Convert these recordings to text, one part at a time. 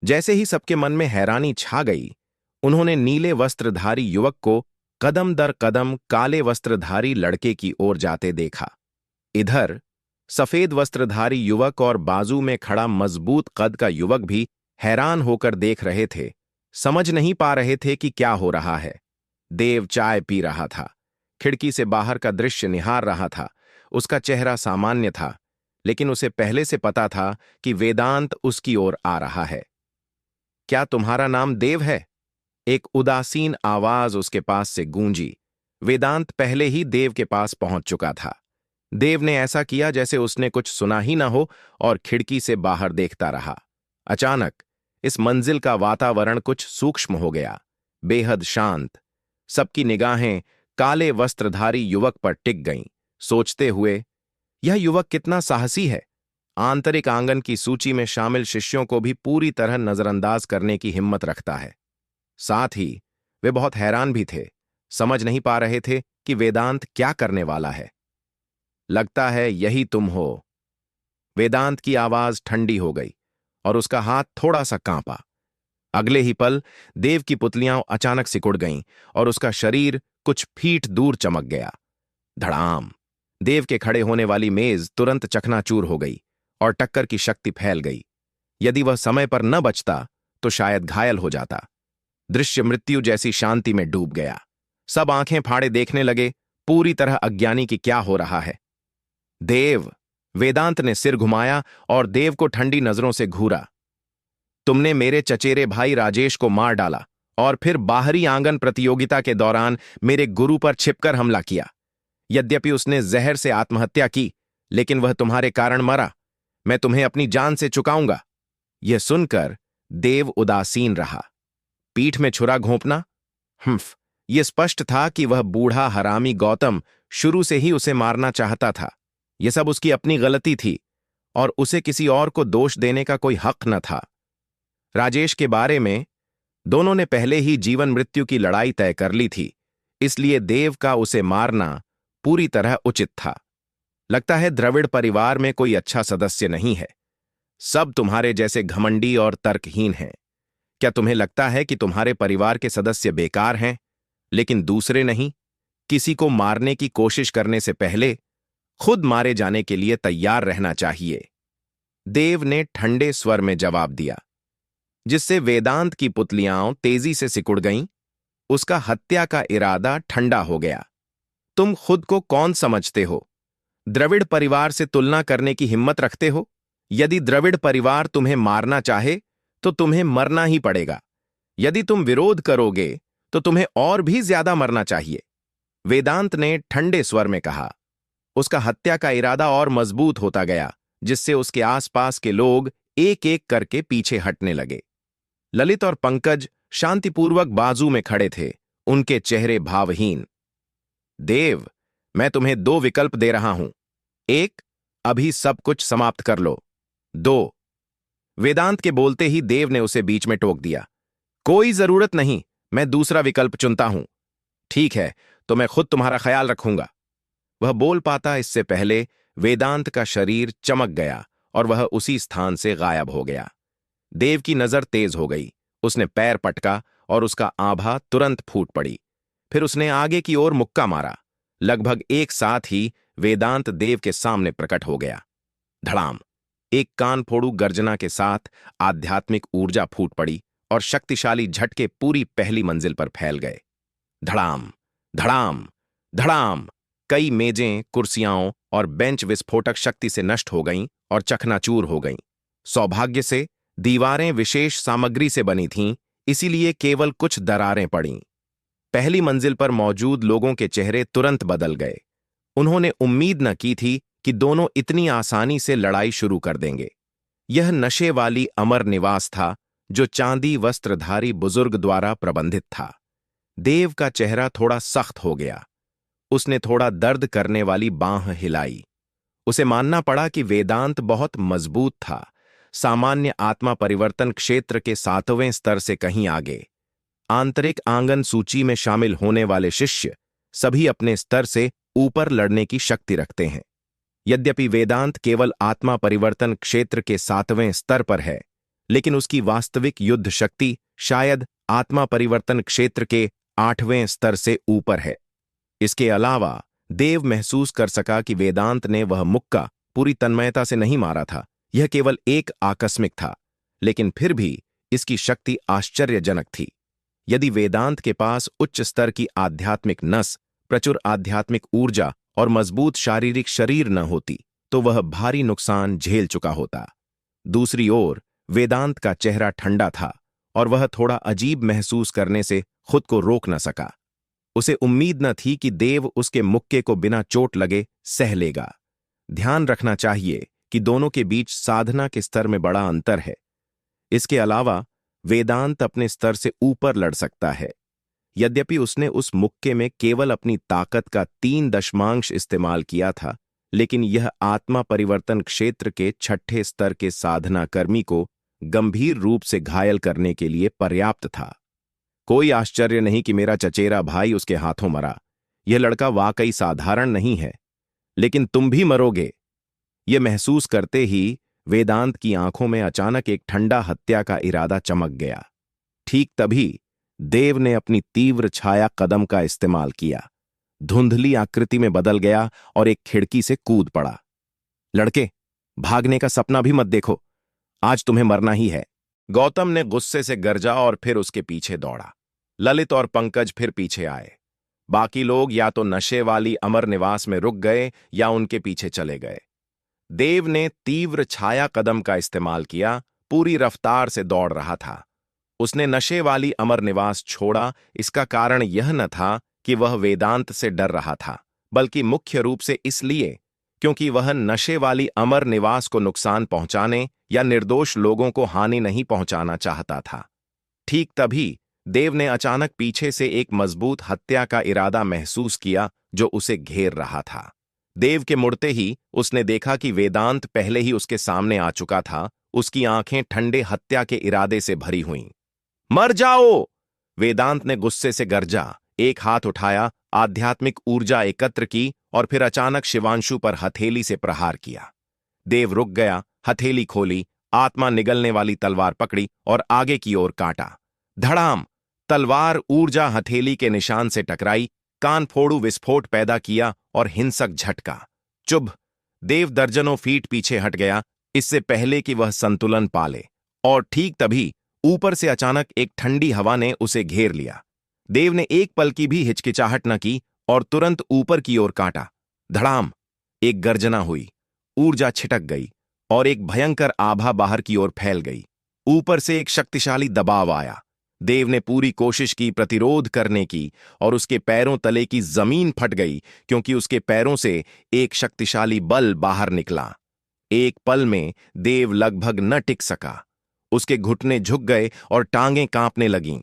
जैसे ही सबके मन में हैरानी छा गई, उन्होंने नीले वस्त्रधारी युवक को कदम दर कदम काले वस्त्रधारी लड़के की ओर जाते देखा। इधर सफेद वस्त्रधारी युवक और बाजू में खड़ा मजबूत कद का युवक भी हैरान होकर देख रहे थे, समझ नहीं पा रहे थे कि क्या हो रहा है। देव चाय पी रहा था, खिड़की से बाहर का दृश्य निहार रहा था। उसका चेहरा सामान्य था, लेकिन उसे पहले से पता था कि वेदांत उसकी ओर आ रहा है। क्या तुम्हारा नाम देव है? एक उदासीन आवाज उसके पास से गूंजी। वेदांत पहले ही देव के पास पहुंच चुका था। देव ने ऐसा किया जैसे उसने कुछ सुना ही ना हो और खिड़की से बाहर देखता रहा। अचानक इस मंजिल का वातावरण कुछ सूक्ष्म हो गया, बेहद शांत। सबकी निगाहें काले वस्त्रधारी युवक पर टिक गईं, सोचते हुए, यह युवक कितना साहसी है। आंतरिक आंगन की सूची में शामिल शिष्यों को भी पूरी तरह नजरअंदाज करने की हिम्मत रखता है। साथ ही वे बहुत हैरान भी थे, समझ नहीं पा रहे थे कि वेदांत क्या करने वाला है। लगता है यही तुम हो। वेदांत की आवाज ठंडी हो गई और उसका हाथ थोड़ा सा कांपा। अगले ही पल देव की पुतलियां अचानक सिकुड़ गईं और उसका शरीर कुछ फीट दूर चमक गया। धड़ाम! देव के खड़े होने वाली मेज तुरंत चकनाचूर हो गई और टक्कर की शक्ति फैल गई। यदि वह समय पर न बचता तो शायद घायल हो जाता। दृश्य मृत्यु जैसी शांति में डूब गया। सब आंखें फाड़े देखने लगे, पूरी तरह अज्ञानी कि क्या हो रहा है। देव! वेदांत ने सिर घुमाया और देव को ठंडी नजरों से घूरा। तुमने मेरे चचेरे भाई राजेश को मार डाला और फिर बाहरी आंगन प्रतियोगिता के दौरान मेरे गुरु पर छिपकर हमला किया। यद्यपि उसने जहर से आत्महत्या की, लेकिन वह तुम्हारे कारण मरा। मैं तुम्हें अपनी जान से चुकाऊंगा। यह सुनकर देव उदासीन रहा। पीठ में छुरा घोंपना? यह स्पष्ट था कि वह बूढ़ा हरामी गौतम शुरू से ही उसे मारना चाहता था। यह सब उसकी अपनी गलती थी और उसे किसी और को दोष देने का कोई हक न था। राजेश के बारे में दोनों ने पहले ही जीवन मृत्यु की लड़ाई तय कर ली थी, इसलिए देव का उसे मारना पूरी तरह उचित था। लगता है द्रविड़ परिवार में कोई अच्छा सदस्य नहीं है। सब तुम्हारे जैसे घमंडी और तर्कहीन हैं। क्या तुम्हें लगता है कि तुम्हारे परिवार के सदस्य बेकार हैं, लेकिन दूसरे नहीं? किसी को मारने की कोशिश करने से पहले खुद मारे जाने के लिए तैयार रहना चाहिए। देव ने ठंडे स्वर में जवाब दिया, जिससे वेदांत की पुतलियां तेजी से सिकुड़ गईं। उसका हत्या का इरादा ठंडा हो गया। तुम खुद को कौन समझते हो? द्रविड़ परिवार से तुलना करने की हिम्मत रखते हो? यदि द्रविड़ परिवार तुम्हें मारना चाहे तो तुम्हें मरना ही पड़ेगा। यदि तुम विरोध करोगे तो तुम्हें और भी ज्यादा मरना चाहिए। वेदांत ने ठंडे स्वर में कहा। उसका हत्या का इरादा और मजबूत होता गया, जिससे उसके आसपास के लोग एक एक करके पीछे हटने लगे। ललित और पंकज शांतिपूर्वक बाजू में खड़े थे, उनके चेहरे भावहीन। देव, मैं तुम्हें 2 विकल्प दे रहा हूं। 1, अभी सब कुछ समाप्त कर लो। 2। वेदांत के बोलते ही देव ने उसे बीच में टोक दिया। कोई जरूरत नहीं, मैं दूसरा विकल्प चुनता हूं। ठीक है, तो मैं खुद तुम्हारा ख्याल रखूंगा। वह बोल पाता इससे पहले वेदांत का शरीर चमक गया और वह उसी स्थान से गायब हो गया। देव की नजर तेज हो गई। उसने पैर पटका और उसका आभा तुरंत फूट पड़ी। फिर उसने आगे की ओर मुक्का मारा। लगभग एक साथ ही वेदांत देव के सामने प्रकट हो गया। धड़ाम! एक कान फोड़ू गर्जना के साथ आध्यात्मिक ऊर्जा फूट पड़ी और शक्तिशाली झटके पूरी पहली मंजिल पर फैल गए। धड़ाम! धड़ाम! धड़ाम! कई मेजें, कुर्सियां और बेंच विस्फोटक शक्ति से नष्ट हो गईं और चकनाचूर हो गईं। सौभाग्य से दीवारें विशेष सामग्री से बनी थीं, इसीलिए केवल कुछ दरारें पड़ीं। पहली मंजिल पर मौजूद लोगों के चेहरे तुरंत बदल गए। उन्होंने उम्मीद न की थी कि दोनों इतनी आसानी से लड़ाई शुरू कर देंगे। यह नशे वाली अमर निवास था, जो चांदी वस्त्रधारी बुजुर्ग द्वारा प्रबंधित था। देव का चेहरा थोड़ा सख्त हो गया। उसने थोड़ा दर्द करने वाली बांह हिलाई। उसे मानना पड़ा कि वेदांत बहुत मजबूत था, सामान्य आत्मा परिवर्तन क्षेत्र के 7वें स्तर से कहीं आगे। आंतरिक आंगन सूची में शामिल होने वाले शिष्य सभी अपने स्तर से ऊपर लड़ने की शक्ति रखते हैं। यद्यपि वेदांत केवल आत्मा परिवर्तन क्षेत्र के 7वें स्तर पर है, लेकिन उसकी वास्तविक युद्ध शक्ति शायद आत्मा परिवर्तन क्षेत्र के 8वें स्तर से ऊपर है। इसके अलावा देव महसूस कर सका कि वेदांत ने वह मुक्का पूरी तन्मयता से नहीं मारा था, यह केवल एक आकस्मिक था, लेकिन फिर भी इसकी शक्ति आश्चर्यजनक थी। यदि वेदांत के पास उच्च स्तर की आध्यात्मिक नस, प्रचुर आध्यात्मिक ऊर्जा और मजबूत शारीरिक शरीर न होती, तो वह भारी नुकसान झेल चुका होता। दूसरी ओर वेदांत का चेहरा ठंडा था और वह थोड़ा अजीब महसूस करने से खुद को रोक न सका। उसे उम्मीद न थी कि देव उसके मुक्के को बिना चोट लगे सह लेगा। ध्यान रखना चाहिए कि दोनों के बीच साधना के स्तर में बड़ा अंतर है। इसके अलावा वेदांत अपने स्तर से ऊपर लड़ सकता है। यद्यपि उसने उस मुक्के में केवल अपनी ताकत का 3 इस्तेमाल किया था, लेकिन यह आत्मा परिवर्तन क्षेत्र के 6ठे स्तर के साधना कर्मी को गंभीर रूप से घायल करने के लिए पर्याप्त था। कोई आश्चर्य नहीं कि मेरा चचेरा भाई उसके हाथों मरा। यह लड़का वाकई साधारण नहीं है, लेकिन तुम भी मरोगे। यह महसूस करते ही वेदांत की आंखों में अचानक एक ठंडा हत्या का इरादा चमक गया। ठीक तभी देव ने अपनी तीव्र छाया कदम का इस्तेमाल किया, धुंधली आकृति में बदल गया और एक खिड़की से कूद पड़ा। लड़के, भागने का सपना भी मत देखो, आज तुम्हें मरना ही है। गौतम ने गुस्से से गरजा और फिर उसके पीछे दौड़ा। ललित और पंकज फिर पीछे आए। बाकी लोग या तो नशे वाली अमर निवास में रुक गए या उनके पीछे चले गए। देव ने तीव्र छाया कदम का इस्तेमाल किया, पूरी रफ्तार से दौड़ रहा था। उसने नशे वाली अमर निवास छोड़ा, इसका कारण यह न था कि वह वेदांत से डर रहा था, बल्कि मुख्य रूप से इसलिए क्योंकि वह नशे वाली अमर निवास को नुकसान पहुंचाने या निर्दोष लोगों को हानि नहीं पहुंचाना चाहता था। ठीक तभी देव ने अचानक पीछे से एक मजबूत हत्या का इरादा महसूस किया जो उसे घेर रहा था। देव के मुड़ते ही उसने देखा कि वेदांत पहले ही उसके सामने आ चुका था। उसकी आंखें ठंडे हत्या के इरादे से भरी हुईं। मर जाओ! वेदांत ने गुस्से से गरजा, एक हाथ उठाया, आध्यात्मिक ऊर्जा एकत्र की और फिर अचानक शिवांशु पर हथेली से प्रहार किया। देव रुक गया, हथेली खोली, आत्मा निगलने वाली तलवार पकड़ी और आगे की ओर काटा। धड़ाम! तलवार ऊर्जा हथेली के निशान से टकराई, कान फोड़ू विस्फोट पैदा किया और हिंसक झटका। चुभ! देव दर्जनों फीट पीछे हट गया, इससे पहले कि वह संतुलन पाले, और ठीक तभी ऊपर से अचानक एक ठंडी हवा ने उसे घेर लिया। देव ने एक पल की भी हिचकिचाहट न की और तुरंत ऊपर की ओर काटा। धड़ाम! एक गर्जना हुई, ऊर्जा छिटक गई और एक भयंकर आभा बाहर की ओर फैल गई। ऊपर से एक शक्तिशाली दबाव आया। देव ने पूरी कोशिश की प्रतिरोध करने की और उसके पैरों तले की जमीन फट गई क्योंकि उसके पैरों से एक शक्तिशाली बल बाहर निकला। एक पल में देव लगभग न टिक सका। उसके घुटने झुक गए और टांगें कांपने लगीं।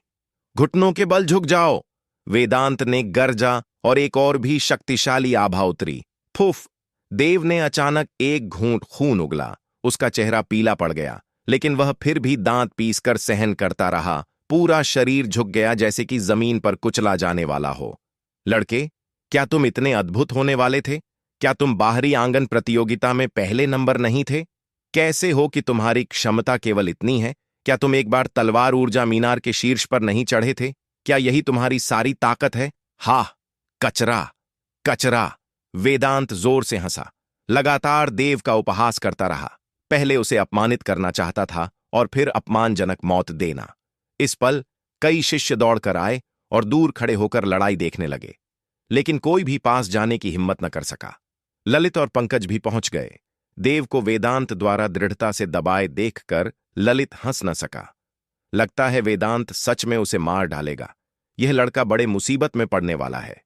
घुटनों के बल झुक जाओ! वेदांत ने गरजा और एक और भी शक्तिशाली आभा उतरी। फुफ! देव ने अचानक एक घूंट खून उगला। उसका चेहरा पीला पड़ गया, लेकिन वह फिर भी दांत पीसकर सहन करता रहा। पूरा शरीर झुक गया जैसे कि जमीन पर कुचला जाने वाला हो। लड़के, क्या तुम इतने अद्भुत होने वाले थे? क्या तुम बाहरी आंगन प्रतियोगिता में पहले नंबर नहीं थे? कैसे हो कि तुम्हारी क्षमता केवल इतनी है? क्या तुम एक बार तलवार ऊर्जा मीनार के शीर्ष पर नहीं चढ़े थे? क्या यही तुम्हारी सारी ताकत है? हा! कचरा! कचरा! वेदांत जोर से हंसा। लगातार देव का उपहास करता रहा। पहले उसे अपमानित करना चाहता था और फिर अपमानजनक मौत देना। इस पल कई शिष्य दौड़कर आए और दूर खड़े होकर लड़ाई देखने लगे, लेकिन कोई भी पास जाने की हिम्मत न कर सका। ललित और पंकज भी पहुंच गए। देव को वेदांत द्वारा दृढ़ता से दबाए देखकर ललित हंस न सका। लगता है वेदांत सच में उसे मार डालेगा। यह लड़का बड़े मुसीबत में पड़ने वाला है।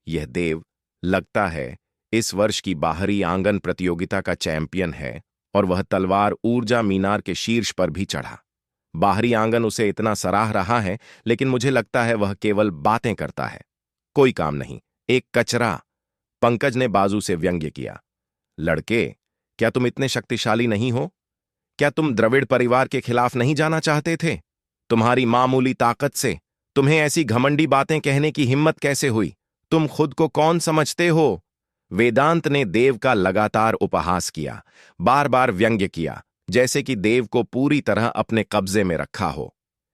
यह देव, लगता है, इस वर्ष की बाहरी आंगन प्रतियोगिता का चैंपियन है और वह तलवार ऊर्जा मीनार के शीर्ष पर भी चढ़ा। बाहरी आंगन उसे इतना सराह रहा है, लेकिन मुझे लगता है वह केवल बातें करता है, कोई काम नहीं। एक कचरा! पंकज ने बाजू से व्यंग्य किया। लड़के, क्या तुम इतने शक्तिशाली नहीं हो? क्या तुम द्रविड़ परिवार के खिलाफ नहीं जाना चाहते थे? तुम्हारी मामूली ताकत से तुम्हें ऐसी घमंडी बातें कहने की हिम्मत कैसे हुई? तुम खुद को कौन समझते हो? वेदांत ने देव का लगातार उपहास किया, बार बार व्यंग्य किया, जैसे कि देव को पूरी तरह अपने कब्जे में रखा हो।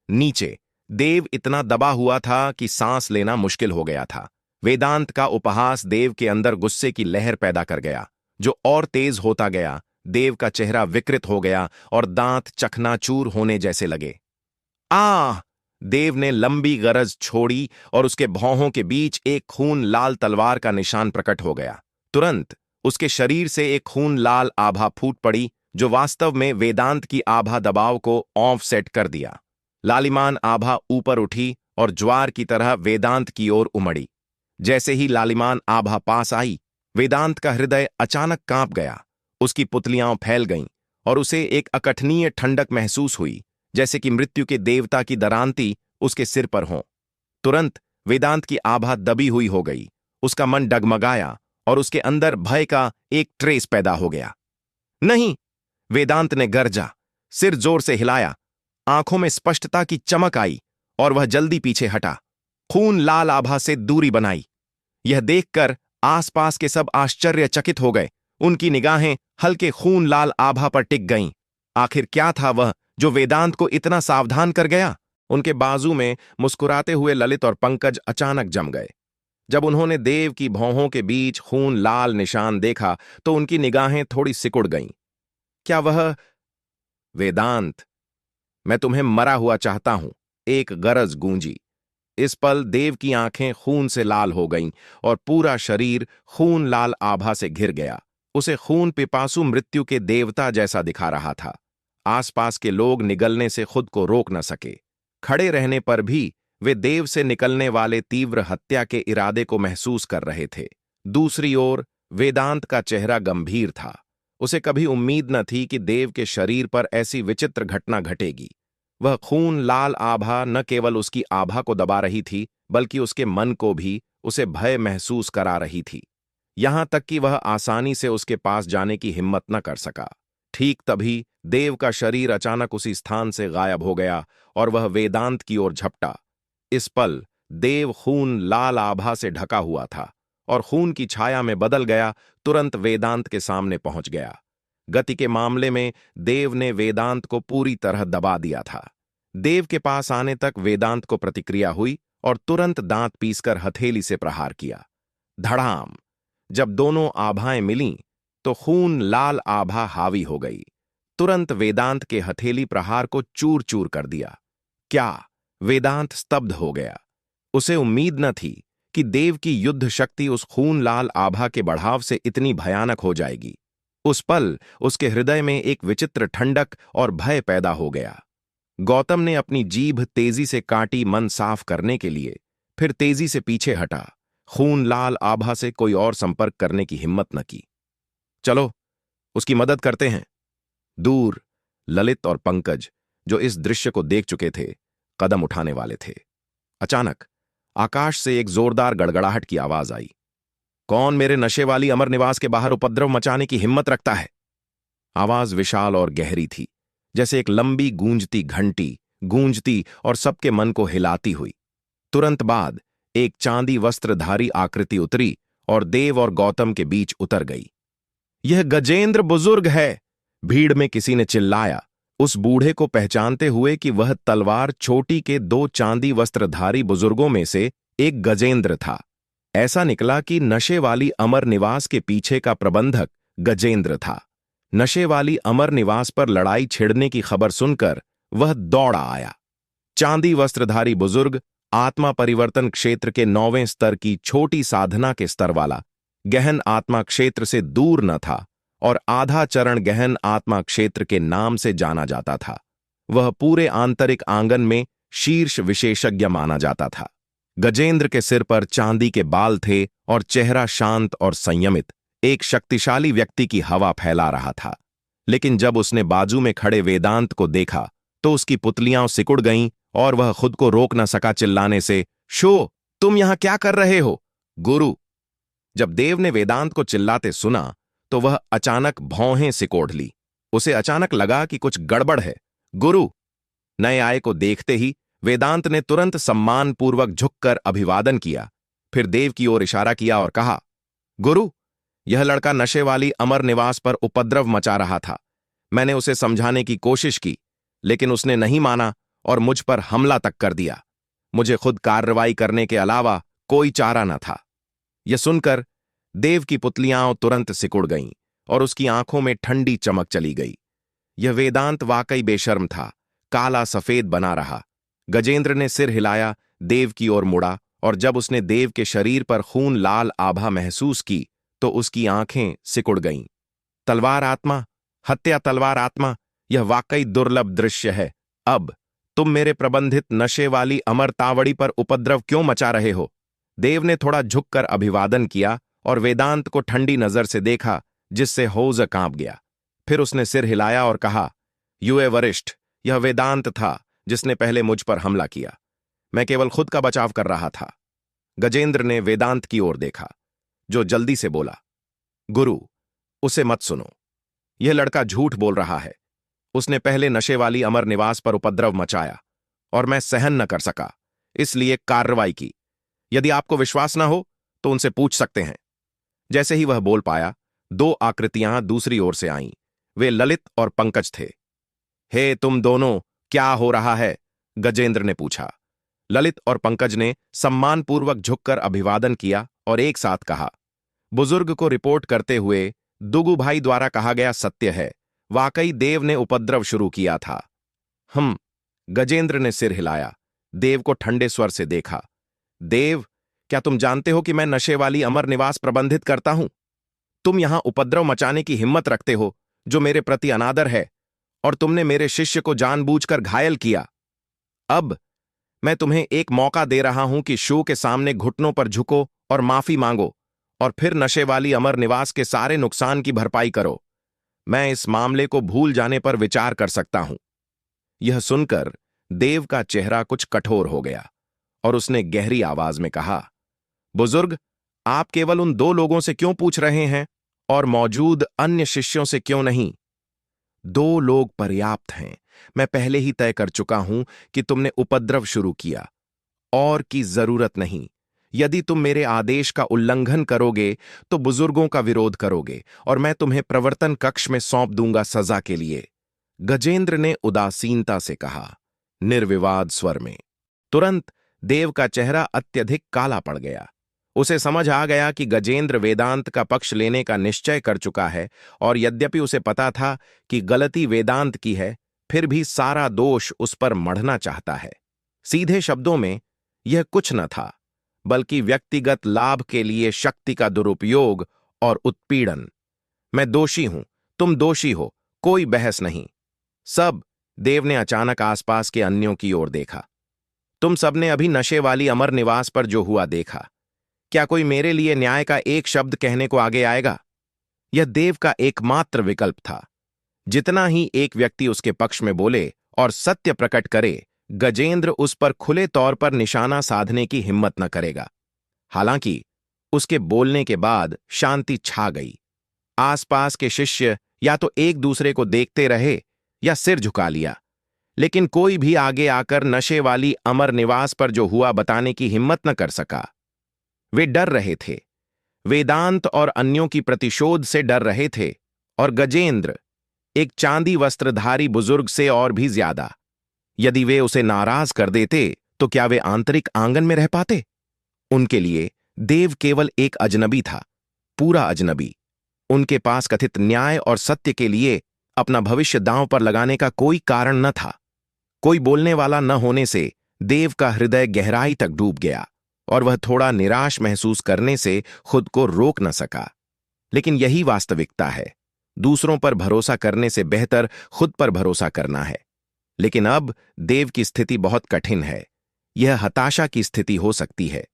नीचे देव इतना दबा हुआ था कि सांस लेना मुश्किल हो गया था। वेदांत का उपहास देव के अंदर गुस्से की लहर पैदा कर गया, जो और तेज होता गया। देव का चेहरा विकृत हो गया और दांत चकनाचूर होने जैसे लगे। आह! देव ने लंबी गरज छोड़ी और उसके भौहों के बीच एक खून लाल तलवार का निशान प्रकट हो गया। तुरंत उसके शरीर से एक खून लाल आभा फूट पड़ी, जो वास्तव में वेदांत की आभा दबाव को ऑफ सेट कर दिया। लालिमान आभा ऊपर उठी और ज्वार की तरह वेदांत की ओर उमड़ी। जैसे ही लालिमान आभा पास आई, वेदांत का हृदय अचानक कांप गया। उसकी पुतलियां फैल गईं और उसे एक अकठनीय ठंडक महसूस हुई, जैसे कि मृत्यु के देवता की दरांती उसके सिर पर हो। तुरंत वेदांत की आभा दबी हुई हो गई। उसका मन डगमगाया और उसके अंदर भय का एक ट्रेस पैदा हो गया। नहीं! वेदांत ने गर्जा, सिर जोर से हिलाया। आंखों में स्पष्टता की चमक आई और वह जल्दी पीछे हटा, खून लाल आभा से दूरी बनाई। यह देखकर आसपास के सब आश्चर्यचकित हो गए। उनकी निगाहें हल्के खून लाल आभा पर टिक गईं। आखिर क्या था वह जो वेदांत को इतना सावधान कर गया? उनके बाजू में मुस्कुराते हुए ललित और पंकज अचानक जम गए। जब उन्होंने देव की भौहों के बीच खून लाल निशान देखा तो उनकी निगाहें थोड़ी सिकुड़ गईं। क्या वह? वेदांत, मैं तुम्हें मरा हुआ चाहता हूं, एक गरज गूंजी। इस पल देव की आंखें खून से लाल हो गईं और पूरा शरीर खून लाल आभा से घिर गया। उसे खून पिपासु मृत्यु के देवता जैसा दिखा रहा था। आसपास के लोग निगलने से खुद को रोक न सके। खड़े रहने पर भी वे देव से निकलने वाले तीव्र हत्या के इरादे को महसूस कर रहे थे। दूसरी ओर वेदांत का चेहरा गंभीर था। उसे कभी उम्मीद न थी कि देव के शरीर पर ऐसी विचित्र घटना घटेगी। वह खून लाल आभा न केवल उसकी आभा को दबा रही थी, बल्कि उसके मन को भी उसे भय महसूस करा रही थी। यहां तक कि वह आसानी से उसके पास जाने की हिम्मत न कर सका। ठीक तभी देव का शरीर अचानक उसी स्थान से गायब हो गया और वह वेदांत की ओर झपटा। इस पल देव खून लाल आभा से ढका हुआ था और खून की छाया में बदल गया, तुरंत वेदांत के सामने पहुंच गया। गति के मामले में देव ने वेदांत को पूरी तरह दबा दिया था। देव के पास आने तक वेदांत को प्रतिक्रिया हुई और तुरंत दांत पीसकर हथेली से प्रहार किया। धड़ाम! जब दोनों आभाएं मिलीं, तो खून लाल आभा हावी हो गई। तुरंत वेदांत के हथेली प्रहार को चूर चूर कर दिया। क्या? वेदांत स्तब्ध हो गया। उसे उम्मीद न थी कि देव की युद्ध शक्ति उस खून लाल आभा के बढ़ाव से इतनी भयानक हो जाएगी। उस पल उसके हृदय में एक विचित्र ठंडक और भय पैदा हो गया। गौतम ने अपनी जीभ तेजी से काटी मन साफ करने के लिए, फिर तेजी से पीछे हटा। खून लाल आभा से कोई और संपर्क करने की हिम्मत न की। चलो, उसकी मदद करते हैं। दूर ललित और पंकज, जो इस दृश्य को देख चुके थे, कदम उठाने वाले थे। अचानक आकाश से एक जोरदार गड़गड़ाहट की आवाज आई। कौन मेरे नशे वाली अमर निवास के बाहर उपद्रव मचाने की हिम्मत रखता है? आवाज विशाल और गहरी थी, जैसे एक लंबी गूंजती घंटी, गूंजती और सबके मन को हिलाती हुई। तुरंत बाद एक चांदी वस्त्रधारी आकृति उतरी और देव और गौतम के बीच उतर गई। यह गजेंद्र बुजुर्ग है, भीड़ में किसी ने चिल्लाया, उस बूढ़े को पहचानते हुए कि वह तलवार छोटी के दो चांदी वस्त्रधारी बुजुर्गों में से एक गजेंद्र था। ऐसा निकला कि नशे वाली अमर निवास के पीछे का प्रबंधक गजेंद्र था। नशे वाली अमर निवास पर लड़ाई छिड़ने की खबर सुनकर वह दौड़ा आया। चांदी वस्त्रधारी बुजुर्ग आत्मा परिवर्तन क्षेत्र के 9वें स्तर की छोटी साधना के स्तर वाला गहन आत्मा क्षेत्र से दूर न था और आधा चरण गहन आत्मा क्षेत्र के नाम से जाना जाता था। वह पूरे आंतरिक आंगन में शीर्ष विशेषज्ञ माना जाता था। गजेंद्र के सिर पर चांदी के बाल थे और चेहरा शांत और संयमित, एक शक्तिशाली व्यक्ति की हवा फैला रहा था। लेकिन जब उसने बाजू में खड़े वेदांत को देखा तो उसकी पुतलियां सिकुड़ गईं और वह खुद को रोक न सका चिल्लाने से, शो, तुम यहां क्या कर रहे हो? गुरु! जब देव ने वेदांत को चिल्लाते सुना तो वह अचानक भौहें सिकोड़ ली। उसे अचानक लगा कि कुछ गड़बड़ है। गुरु! नए आए को देखते ही वेदांत ने तुरंत सम्मानपूर्वक झुककर अभिवादन किया, फिर देव की ओर इशारा किया और कहा, गुरु, यह लड़का नशे वाली अमर निवास पर उपद्रव मचा रहा था। मैंने उसे समझाने की कोशिश की, लेकिन उसने नहीं माना और मुझ पर हमला तक कर दिया। मुझे खुद कार्रवाई करने के अलावा कोई चारा न था। यह सुनकर देव की पुतलियां तुरंत सिकुड़ गईं और उसकी आंखों में ठंडी चमक चली गई। यह वेदांत वाकई बेशर्म था, काला सफेद बना रहा। गजेंद्र ने सिर हिलाया, देव की ओर मुड़ा, और जब उसने देव के शरीर पर खून लाल आभा महसूस की तो उसकी आंखें सिकुड़ गईं। तलवार आत्मा, हत्या तलवार आत्मा, यह वाकई दुर्लभ दृश्य है। अब तुम मेरे प्रबंधित नशे वाली अमर तावड़ी पर उपद्रव क्यों मचा रहे हो? देव ने थोड़ा झुककर अभिवादन किया और वेदांत को ठंडी नजर से देखा, जिससे हौज कांप गया। फिर उसने सिर हिलाया और कहा, युए वरिष्ठ, यह वेदांत था जिसने पहले मुझ पर हमला किया। मैं केवल खुद का बचाव कर रहा था। गजेंद्र ने वेदांत की ओर देखा, जो जल्दी से बोला, गुरु, उसे मत सुनो। यह लड़का झूठ बोल रहा है। उसने पहले नशे वाली अमर निवास पर उपद्रव मचाया और मैं सहन न कर सका, इसलिए कार्रवाई की। यदि आपको विश्वास न हो तो उनसे पूछ सकते हैं। जैसे ही वह बोल पाया, दो आकृतियां दूसरी ओर से आईं। वे ललित और पंकज थे। हे तुम दोनों, क्या हो रहा है? गजेंद्र ने पूछा। ललित और पंकज ने सम्मानपूर्वक झुककर अभिवादन किया और एक साथ कहा, बुजुर्ग को रिपोर्ट करते हुए, दुगु भाई द्वारा कहा गया सत्य है। वाकई देव ने उपद्रव शुरू किया था। गजेंद्र ने सिर हिलाया, देव को ठंडे स्वर से देखा। देव, क्या तुम जानते हो कि मैं नशे वाली अमर निवास प्रबंधित करता हूं? तुम यहां उपद्रव मचाने की हिम्मत रखते हो, जो मेरे प्रति अनादर है, और तुमने मेरे शिष्य को जानबूझकर घायल किया। अब मैं तुम्हें एक मौका दे रहा हूं कि शो के सामने घुटनों पर झुको और माफी मांगो, और फिर नशे वाली अमर निवास के सारे नुकसान की भरपाई करो। मैं इस मामले को भूल जाने पर विचार कर सकता हूं। यह सुनकर देव का चेहरा कुछ कठोर हो गया और उसने गहरी आवाज में कहा, बुजुर्ग, आप केवल उन दो लोगों से क्यों पूछ रहे हैं और मौजूद अन्य शिष्यों से क्यों नहीं? दो लोग पर्याप्त हैं। मैं पहले ही तय कर चुका हूं कि तुमने उपद्रव शुरू किया, और की जरूरत नहीं। यदि तुम मेरे आदेश का उल्लंघन करोगे तो बुजुर्गों का विरोध करोगे और मैं तुम्हें प्रवर्तन कक्ष में सौंप दूंगा सजा के लिए। गजेंद्र ने उदासीनता से कहा, निर्विवाद स्वर में। तुरंत देव का चेहरा अत्यधिक काला पड़ गया। उसे समझ आ गया कि गजेंद्र वेदांत का पक्ष लेने का निश्चय कर चुका है, और यद्यपि उसे पता था कि गलती वेदांत की है, फिर भी सारा दोष उस पर मढ़ना चाहता है। सीधे शब्दों में, यह कुछ न था बल्कि व्यक्तिगत लाभ के लिए शक्ति का दुरुपयोग और उत्पीड़न। मैं दोषी हूं, तुम दोषी हो, कोई बहस नहीं। सब, देव ने अचानक आसपास के अन्यों की ओर देखा। तुम सबने अभी नशे वाली अमर निवास पर जो हुआ देखा। क्या कोई मेरे लिए न्याय का एक शब्द कहने को आगे आएगा? यह देव का एकमात्र विकल्प था। जितना ही एक व्यक्ति उसके पक्ष में बोले और सत्य प्रकट करे, गजेंद्र उस पर खुले तौर पर निशाना साधने की हिम्मत न करेगा। हालांकि उसके बोलने के बाद शांति छा गई। आसपास के शिष्य या तो एक दूसरे को देखते रहे या सिर झुका लिया, लेकिन कोई भी आगे आकर नशे वाली अमर निवास पर जो हुआ बताने की हिम्मत न कर सका। वे डर रहे थे, वेदांत और अन्यों की प्रतिशोध से डर रहे थे, और गजेंद्र, एक चांदी वस्त्रधारी बुजुर्ग से और भी ज्यादा। यदि वे उसे नाराज कर देते तो क्या वे आंतरिक आंगन में रह पाते? उनके लिए देव केवल एक अजनबी था, पूरा अजनबी। उनके पास कथित न्याय और सत्य के लिए अपना भविष्य दांव पर लगाने का कोई कारण न था। कोई बोलने वाला न होने से देव का हृदय गहराई तक डूब गया और वह थोड़ा निराश महसूस करने से खुद को रोक न सका। लेकिन यही वास्तविकता है। दूसरों पर भरोसा करने से बेहतर खुद पर भरोसा करना है। लेकिन अब देव की स्थिति बहुत कठिन है। यह हताशा की स्थिति हो सकती है।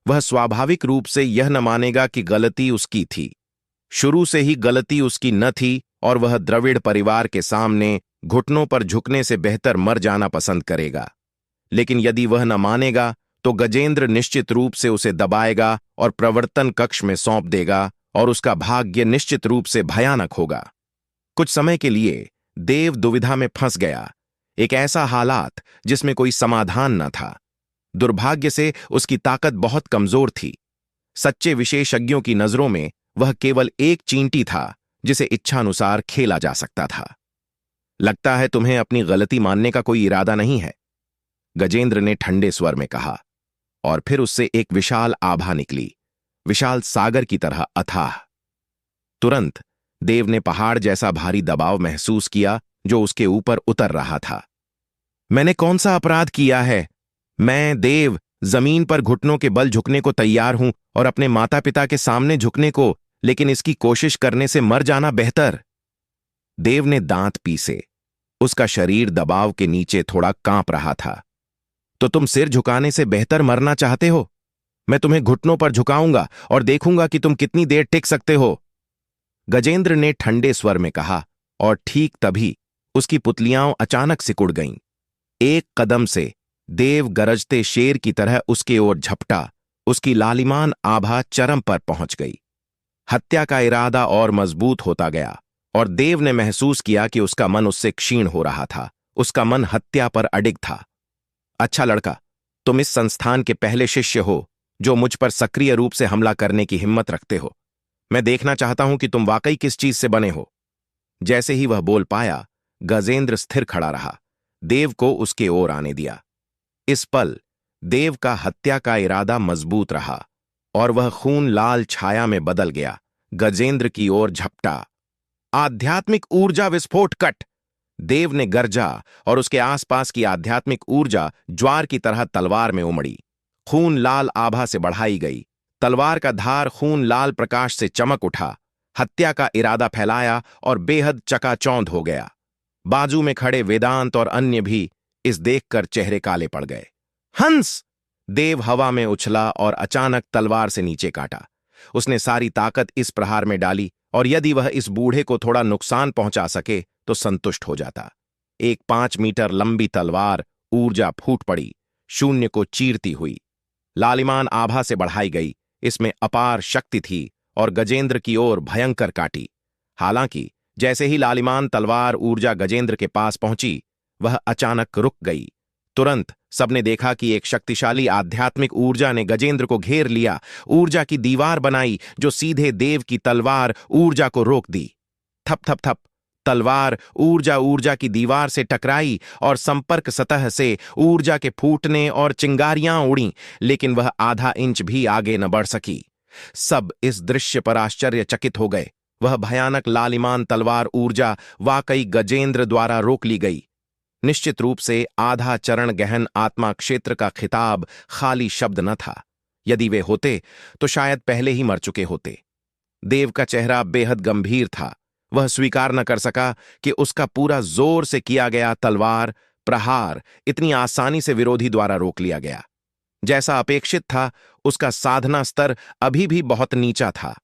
वह स्वाभाविक रूप से यह न मानेगा कि गलती उसकी थी। शुरू से ही गलती उसकी न थी और वह द्रविड़ परिवार के सामने घुटनों पर झुकने से बेहतर मर जाना पसंद करेगा। लेकिन यदि वह न मानेगा तो गजेंद्र निश्चित रूप से उसे दबाएगा और प्रवर्तन कक्ष में सौंप देगा, और उसका भाग्य निश्चित रूप से भयानक होगा। कुछ समय के लिए देव दुविधा में फंस गया, एक ऐसा हालात जिसमें कोई समाधान न था। दुर्भाग्य से उसकी ताकत बहुत कमजोर थी। सच्चे विशेषज्ञों की नजरों में वह केवल एक चींटी था जिसे इच्छानुसार खेला जा सकता था। लगता है तुम्हें अपनी गलती मानने का कोई इरादा नहीं है, गजेंद्र ने ठंडे स्वर में कहा। और फिर उससे एक विशाल आभा निकली, विशाल सागर की तरह अथाह। तुरंत देव ने पहाड़ जैसा भारी दबाव महसूस किया जो उसके ऊपर उतर रहा था। मैंने कौन सा अपराध किया है? मैं देव जमीन पर घुटनों के बल झुकने को तैयार हूं और अपने माता पिता के सामने झुकने को, लेकिन इसकी कोशिश करने से मर जाना बेहतर। देव ने दांत पीसे। उसका शरीर दबाव के नीचे थोड़ा कांप रहा था। तो तुम सिर झुकाने से बेहतर मरना चाहते हो? मैं तुम्हें घुटनों पर झुकाऊंगा और देखूंगा कि तुम कितनी देर टिक सकते हो, गजेंद्र ने ठंडे स्वर में कहा। और ठीक तभी उसकी पुतलियां अचानक सिकुड़ गईं। एक कदम से देव गरजते शेर की तरह उसके ओर झपटा। उसकी लालिमान आभा चरम पर पहुंच गई। हत्या का इरादा और मजबूत होता गया और देव ने महसूस किया कि उसका मन उससे क्षीण हो रहा था। उसका मन हत्या पर अडिग था। अच्छा लड़का, तुम इस संस्थान के पहले शिष्य हो जो मुझ पर सक्रिय रूप से हमला करने की हिम्मत रखते हो। मैं देखना चाहता हूं कि तुम वाकई किस चीज से बने हो। जैसे ही वह बोल पाया, गजेंद्र स्थिर खड़ा रहा, देव को उसके ओर आने दिया। इस पल देव का हत्या का इरादा मजबूत रहा और वह खून लाल छाया में बदल गया। गजेंद्र की ओर झपटा। आध्यात्मिक ऊर्जा विस्फोट कट! देव ने गर्जा और उसके आसपास की आध्यात्मिक ऊर्जा ज्वार की तरह तलवार में उमड़ी। खून लाल आभा से बढ़ाई गई। तलवार का धार खून लाल प्रकाश से चमक उठा। हत्या का इरादा फैलाया और बेहद चकाचौंध हो गया। बाजू में खड़े वेदांत और अन्य भी इस देखकर चेहरे काले पड़ गए। हंस! देव हवा में उछला और अचानक तलवार से नीचे काटा। उसने सारी ताकत इस प्रहार में डाली और यदि वह इस बूढ़े को थोड़ा नुकसान पहुंचा सके तो संतुष्ट हो जाता। एक 5 मीटर लंबी तलवार ऊर्जा फूट पड़ी, शून्य को चीरती हुई। लालिमान आभा से बढ़ाई गई। इसमें अपार शक्ति थी और गजेंद्र की ओर भयंकर काटी। हालांकि जैसे ही लालिमान तलवार ऊर्जा गजेंद्र के पास पहुंची, वह अचानक रुक गई। तुरंत सबने देखा कि एक शक्तिशाली आध्यात्मिक ऊर्जा ने गजेंद्र को घेर लिया। ऊर्जा की दीवार बनाई जो सीधे देव की तलवार ऊर्जा को रोक दी। थप थप थप तलवार ऊर्जा की दीवार से टकराई और संपर्क सतह से ऊर्जा के फूटने और चिंगारियां उड़ीं, लेकिन वह आधा इंच भी आगे न बढ़ सकी। सब इस दृश्य पर आश्चर्यचकित हो गए। वह भयानक लालिमान तलवार ऊर्जा वाकई गजेंद्र द्वारा रोक ली गई। निश्चित रूप से आधा चरण गहन आत्मा क्षेत्र का खिताब खाली शब्द न था। यदि वे होते तो शायद पहले ही मर चुके होते। देव का चेहरा बेहद गंभीर था। वह स्वीकार न कर सका कि उसका पूरा जोर से किया गया तलवार प्रहार इतनी आसानी से विरोधी द्वारा रोक लिया गया। जैसा अपेक्षित था, उसका साधना स्तर अभी भी बहुत नीचा था।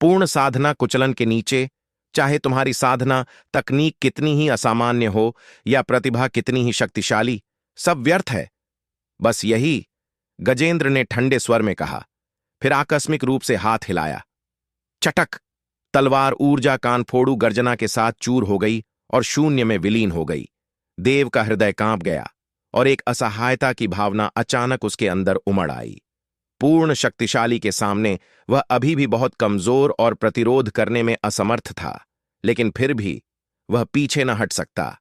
पूर्ण साधना कुचलन के नीचे। चाहे तुम्हारी साधना तकनीक कितनी ही असामान्य हो या प्रतिभा कितनी ही शक्तिशाली, सब व्यर्थ है। बस यही, गजेंद्र ने ठंडे स्वर में कहा, फिर आकस्मिक रूप से हाथ हिलाया। चटक! तलवार ऊर्जा कानफोड़ू गर्जना के साथ चूर हो गई और शून्य में विलीन हो गई। देव का हृदय कांप गया और एक असहायता की भावना अचानक उसके अंदर उमड़ आई। पूर्ण शक्तिशाली के सामने वह अभी भी बहुत कमजोर और प्रतिरोध करने में असमर्थ था, लेकिन फिर भी वह पीछे न हट सकता।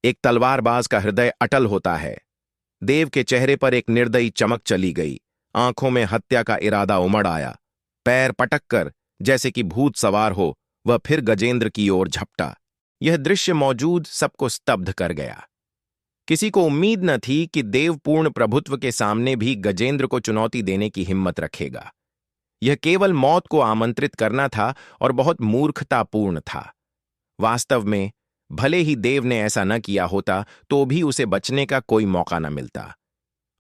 एक तलवारबाज का हृदय अटल होता है। देव के चेहरे पर एक निर्दयी चमक चली गई। आंखों में हत्या का इरादा उमड़ आया। पैर पटक कर जैसे कि भूत सवार हो, वह फिर गजेंद्र की ओर झपटा। यह दृश्य मौजूद सबको स्तब्ध कर गया। किसी को उम्मीद न थी कि देव पूर्ण प्रभुत्व के सामने भी गजेंद्र को चुनौती देने की हिम्मत रखेगा। यह केवल मौत को आमंत्रित करना था और बहुत मूर्खतापूर्ण था। वास्तव में भले ही देव ने ऐसा न किया होता तो भी उसे बचने का कोई मौका न मिलता।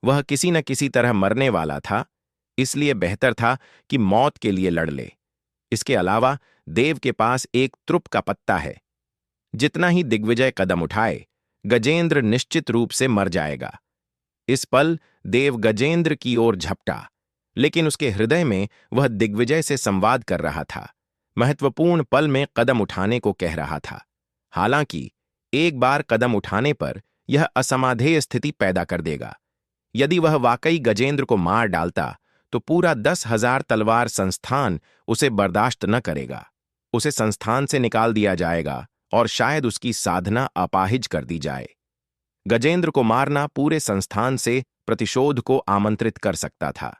वह किसी न किसी तरह मरने वाला था, इसलिए बेहतर था कि मौत के लिए लड़ ले। इसके अलावा देव के पास एक त्रुप का पत्ता है। जितना ही दिग्विजय कदम उठाए, गजेंद्र निश्चित रूप से मर जाएगा। इस पल देव गजेंद्र की ओर झपटा, लेकिन उसके हृदय में वह दिग्विजय से संवाद कर रहा था। महत्वपूर्ण पल में कदम उठाने को कह रहा था। हालांकि एक बार कदम उठाने पर यह असमाधेय स्थिति पैदा कर देगा। यदि वह वाकई गजेंद्र को मार डालता तो पूरा 10,000 तलवार संस्थान उसे बर्दाश्त न करेगा। उसे संस्थान से निकाल दिया जाएगा और शायद उसकी साधना अपाहिज कर दी जाए। गजेंद्र को मारना पूरे संस्थान से प्रतिशोध को आमंत्रित कर सकता था।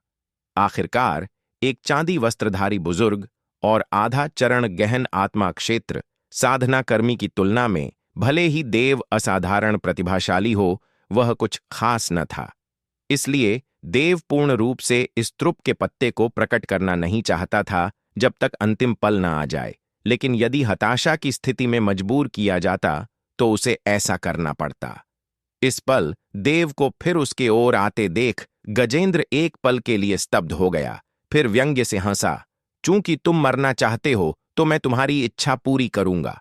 आखिरकार एक चांदी वस्त्रधारी बुजुर्ग और आधा चरण गहन आत्मा क्षेत्र साधना कर्मी की तुलना में भले ही देव असाधारण प्रतिभाशाली हो, वह कुछ खास न था। इसलिए देव पूर्ण रूप से इस त्रुप के पत्ते को प्रकट करना नहीं चाहता था जब तक अंतिम पल न आ जाए, लेकिन यदि हताशा की स्थिति में मजबूर किया जाता तो उसे ऐसा करना पड़ता। इस पल देव को फिर उसके ओर आते देख गजेंद्र एक पल के लिए स्तब्ध हो गया, फिर व्यंग्य से हंसा, चूंकि तुम मरना चाहते हो तो मैं तुम्हारी इच्छा पूरी करूंगा।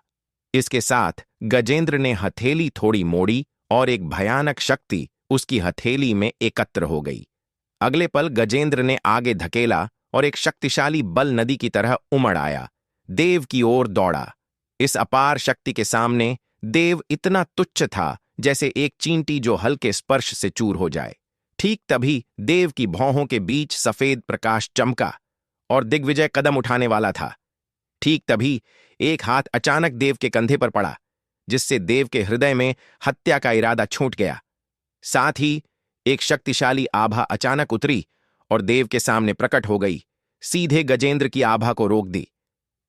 इसके साथ गजेंद्र ने हथेली थोड़ी मोड़ी और एक भयानक शक्ति उसकी हथेली में एकत्र हो गई। अगले पल गजेंद्र ने आगे धकेला और एक शक्तिशाली बल नदी की तरह उमड़ आया, देव की ओर दौड़ा। इस अपार शक्ति के सामने देव इतना तुच्छ था जैसे एक चींटी जो हल्के स्पर्श से चूर हो जाए। ठीक तभी देव की भौहों के बीच सफेद प्रकाश चमका और दिग्विजय कदम उठाने वाला था। ठीक तभी एक हाथ अचानक देव के कंधे पर पड़ा, जिससे देव के हृदय में हत्या का इरादा छूट गया। साथ ही एक शक्तिशाली आभा अचानक उतरी और देव के सामने प्रकट हो गई, सीधे गजेंद्र की आभा को रोक दी।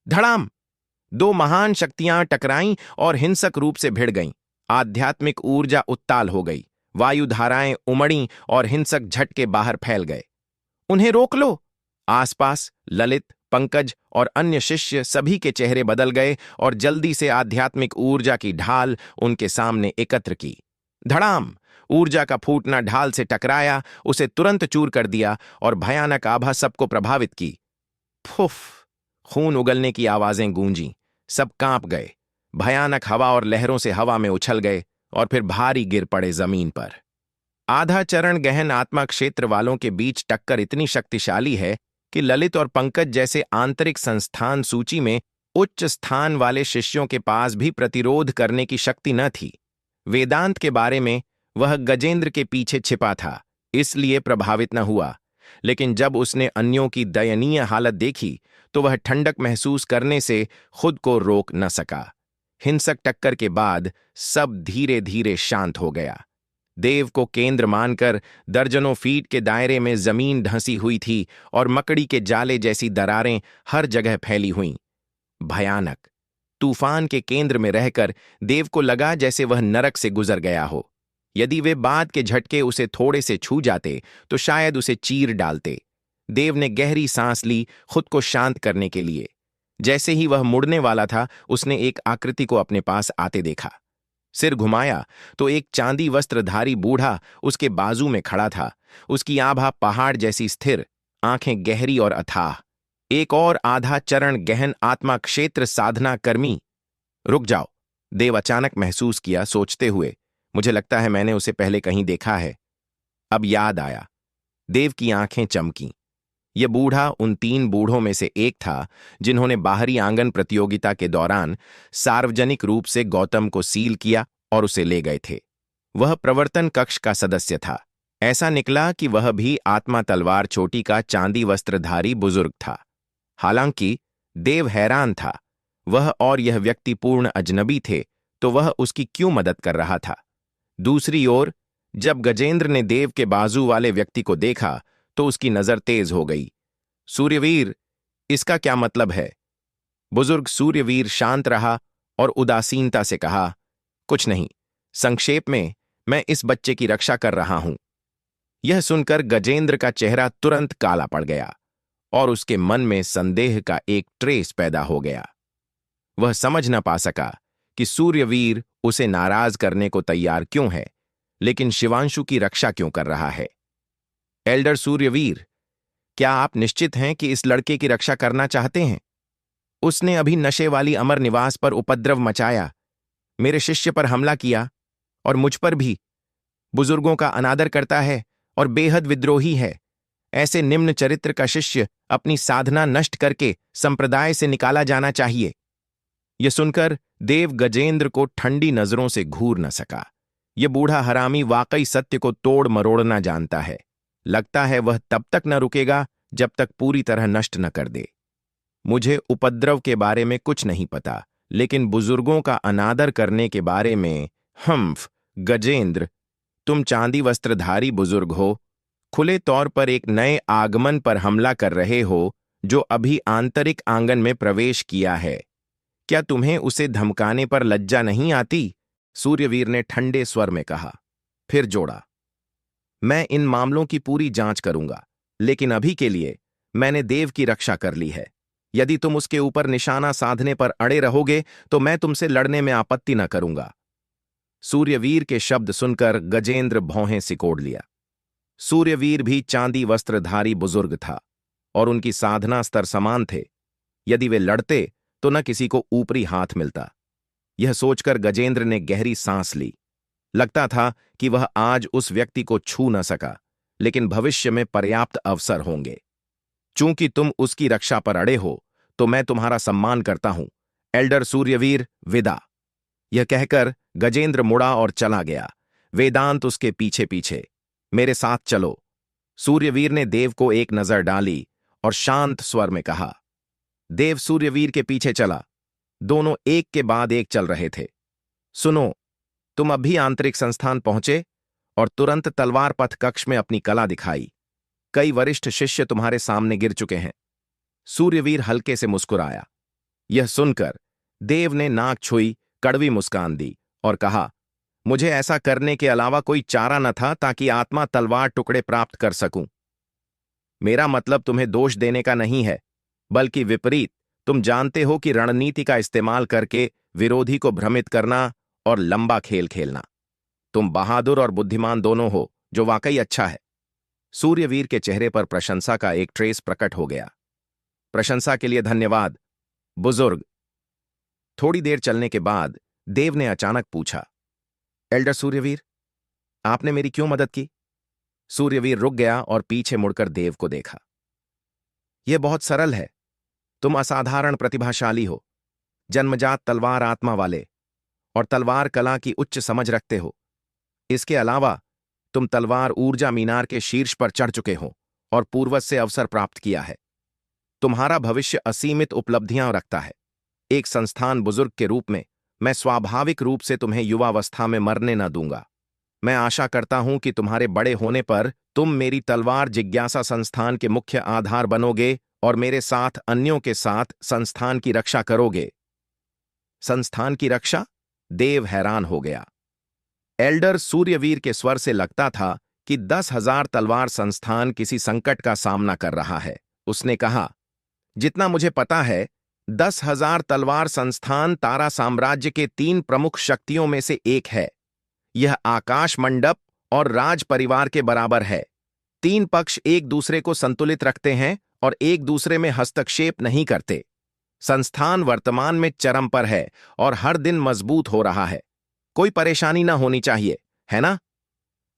धड़ाम! दो महान शक्तियां टकराईं और हिंसक रूप से भिड़ गईं। आध्यात्मिक ऊर्जा उत्ताल हो गई, वायु धाराएं उमड़ी और हिंसक झटके बाहर फैल गए। उन्हें रोक लो! आसपास ललित, पंकज और अन्य शिष्य सभी के चेहरे बदल गए और जल्दी से आध्यात्मिक ऊर्जा की ढाल उनके सामने एकत्र की। धड़ाम! ऊर्जा का फूटना ढाल से टकराया, उसे तुरंत चूर कर दिया और भयानक आभा सबको प्रभावित की। फुफ! खून उगलने की आवाजें गूंजीं, सब कांप गए। भयानक हवा और लहरों से हवा में उछल गए और फिर भारी गिर पड़े जमीन पर। आधा चरण गहन आत्मा क्षेत्र वालों के बीच टक्कर इतनी शक्तिशाली है कि ललित और पंकज जैसे आंतरिक संस्थान सूची में उच्च स्थान वाले शिष्यों के पास भी प्रतिरोध करने की शक्ति न थी। वेदांत के बारे में वह गजेंद्र के पीछे छिपा था, इसलिए प्रभावित न हुआ, लेकिन जब उसने अन्यों की दयनीय हालत देखी तो वह ठंडक महसूस करने से खुद को रोक न सका। हिंसक टक्कर के बाद सब धीरे धीरे शांत हो गया। देव को केंद्र मानकर दर्जनों फीट के दायरे में जमीन ढंसी हुई थी और मकड़ी के जाले जैसी दरारें हर जगह फैली हुईं। भयानक तूफान के केंद्र में रहकर देव को लगा जैसे वह नरक से गुजर गया हो। यदि वे बाद के झटके उसे थोड़े से छू जाते तो शायद उसे चीर डालते। देव ने गहरी सांस ली खुद को शांत करने के लिए। जैसे ही वह मुड़ने वाला था, उसने एक आकृति को अपने पास आते देखा। सिर घुमाया तो एक चांदी वस्त्रधारी बूढ़ा उसके बाजू में खड़ा था। उसकी आभा पहाड़ जैसी स्थिर, आंखें गहरी और अथाह। एक और आधा चरण गहन आत्मा क्षेत्र साधना कर्मी। रुक जाओ! देव अचानक महसूस किया, सोचते हुए, मुझे लगता है मैंने उसे पहले कहीं देखा है। अब याद आया। देव की आंखें चमकीं। यह बूढ़ा उन 3 बूढ़ों में से एक था जिन्होंने बाहरी आंगन प्रतियोगिता के दौरान सार्वजनिक रूप से गौतम को सील किया और उसे ले गए थे। वह प्रवर्तन कक्ष का सदस्य था। ऐसा निकला कि वह भी आत्मा तलवार चोटी का चांदी वस्त्रधारी बुजुर्ग था। हालांकि देव हैरान था, वह और यह व्यक्ति पूर्ण अजनबी थे, तो वह उसकी क्यों मदद कर रहा था। दूसरी ओर जब गजेंद्र ने देव के बाजू वाले व्यक्ति को देखा तो उसकी नजर तेज हो गई। सूर्यवीर, इसका क्या मतलब है? बुजुर्ग सूर्यवीर शांत रहा और उदासीनता से कहा, कुछ नहीं, संक्षेप में मैं इस बच्चे की रक्षा कर रहा हूं। यह सुनकर गजेंद्र का चेहरा तुरंत काला पड़ गया और उसके मन में संदेह का एक ट्रेस पैदा हो गया। वह समझ न पा सका कि सूर्यवीर उसे नाराज करने को तैयार क्यों है, लेकिन शिवांशु की रक्षा क्यों कर रहा है। एल्डर सूर्यवीर, क्या आप निश्चित हैं कि इस लड़के की रक्षा करना चाहते हैं? उसने अभी नशे वाली अमर निवास पर उपद्रव मचाया, मेरे शिष्य पर हमला किया और मुझ पर भी। बुजुर्गों का अनादर करता है और बेहद विद्रोही है। ऐसे निम्न चरित्र का शिष्य अपनी साधना नष्ट करके संप्रदाय से निकाला जाना चाहिए। यह सुनकर देव गजेंद्र को ठंडी नजरों से घूर न सका। यह बूढ़ा हरामी वाकई सत्य को तोड़ मरोड़ना जानता है। लगता है वह तब तक न रुकेगा जब तक पूरी तरह नष्ट न कर दे। मुझे उपद्रव के बारे में कुछ नहीं पता, लेकिन बुजुर्गों का अनादर करने के बारे में। हम्फ, गजेंद्र, तुम चांदी वस्त्रधारी बुजुर्ग हो, खुले तौर पर एक नए आगमन पर हमला कर रहे हो जो अभी आंतरिक आंगन में प्रवेश किया है। क्या तुम्हें उसे धमकाने पर लज्जा नहीं आती? सूर्यवीर ने ठंडे स्वर में कहा। फिर जोड़ा, मैं इन मामलों की पूरी जांच करूंगा, लेकिन अभी के लिए मैंने देव की रक्षा कर ली है। यदि तुम उसके ऊपर निशाना साधने पर अड़े रहोगे तो मैं तुमसे लड़ने में आपत्ति न करूंगा। सूर्यवीर के शब्द सुनकर गजेंद्र भौहें सिकोड़ लिया। सूर्यवीर भी चांदी वस्त्रधारी बुजुर्ग था और उनकी साधना स्तर समान थे। यदि वे लड़ते तो न किसी को ऊपरी हाथ मिलता। यह सोचकर गजेंद्र ने गहरी सांस ली। लगता था कि वह आज उस व्यक्ति को छू न सका, लेकिन भविष्य में पर्याप्त अवसर होंगे। चूंकि तुम उसकी रक्षा पर अड़े हो तो मैं तुम्हारा सम्मान करता हूं। एल्डर सूर्यवीर, विदा। यह कहकर गजेंद्र मुड़ा और चला गया। वेदांत उसके पीछे पीछे। मेरे साथ चलो। सूर्यवीर ने देव को एक नजर डाली और शांत स्वर में कहा। देव सूर्यवीर के पीछे चला। दोनों एक के बाद एक चल रहे थे। सुनो, तुम अभी आंतरिक संस्थान पहुंचे और तुरंत तलवार पथ कक्ष में अपनी कला दिखाई। कई वरिष्ठ शिष्य तुम्हारे सामने गिर चुके हैं। सूर्यवीर हल्के से मुस्कुराया। यह सुनकर देव ने नाक छुई, कड़वी मुस्कान दी और कहा, मुझे ऐसा करने के अलावा कोई चारा न था ताकि आत्मा तलवार टुकड़े प्राप्त कर सकूं। मेरा मतलब तुम्हें दोष देने का नहीं है, बल्कि विपरीत। तुम जानते हो कि रणनीति का इस्तेमाल करके विरोधी को भ्रमित करना और लंबा खेल खेलना। तुम बहादुर और बुद्धिमान दोनों हो, जो वाकई अच्छा है। सूर्यवीर के चेहरे पर प्रशंसा का एक ट्रेस प्रकट हो गया। प्रशंसा के लिए धन्यवाद, बुजुर्ग। थोड़ी देर चलने के बाद देव ने अचानक पूछा, एल्डर सूर्यवीर, आपने मेरी क्यों मदद की? सूर्यवीर रुक गया और पीछे मुड़कर देव को देखा। यह बहुत सरल है। तुम असाधारण प्रतिभाशाली हो, जन्मजात तलवार आत्मा वाले और तलवार कला की उच्च समझ रखते हो। इसके अलावा तुम तलवार ऊर्जा मीनार के शीर्ष पर चढ़ चुके हो और पूर्वज से अवसर प्राप्त किया है। तुम्हारा भविष्य असीमित उपलब्धियां रखता है। एक संस्थान बुजुर्ग के रूप में मैं स्वाभाविक रूप से तुम्हें युवावस्था में मरने न दूंगा। मैं आशा करता हूं कि तुम्हारे बड़े होने पर तुम मेरी तलवार जिज्ञासा संस्थान के मुख्य आधार बनोगे और मेरे साथ अन्यों के साथ संस्थान की रक्षा करोगे। संस्थान की रक्षा? देव हैरान हो गया। एल्डर सूर्यवीर के स्वर से लगता था कि 10,000 तलवार संस्थान किसी संकट का सामना कर रहा है। उसने कहा, जितना मुझे पता है, 10,000 तलवार संस्थान तारा साम्राज्य के 3 प्रमुख शक्तियों में से एक है। यह आकाश मंडप और राज परिवार के बराबर है। 3 पक्ष एक दूसरे को संतुलित रखते हैं और एक दूसरे में हस्तक्षेप नहीं करते। संस्थान वर्तमान में चरम पर है और हर दिन मजबूत हो रहा है। कोई परेशानी ना होनी चाहिए, है ना?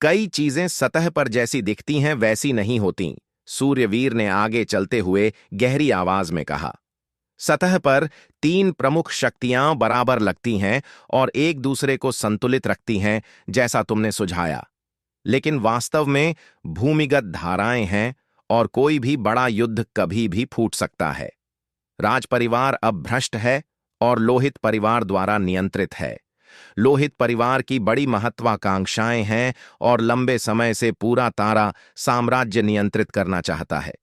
कई चीजें सतह पर जैसी दिखती हैं वैसी नहीं होती, सूर्यवीर ने आगे चलते हुए गहरी आवाज में कहा। सतह पर 3 प्रमुख शक्तियां बराबर लगती हैं और एक दूसरे को संतुलित रखती हैं, जैसा तुमने सुझाया। लेकिन वास्तव में भूमिगत धाराएं हैं और कोई भी बड़ा युद्ध कभी भी फूट सकता है। राज परिवार अब भ्रष्ट है और लोहित परिवार द्वारा नियंत्रित है। लोहित परिवार की बड़ी महत्वाकांक्षाएं हैं और लंबे समय से पूरा तारा साम्राज्य नियंत्रित करना चाहता है।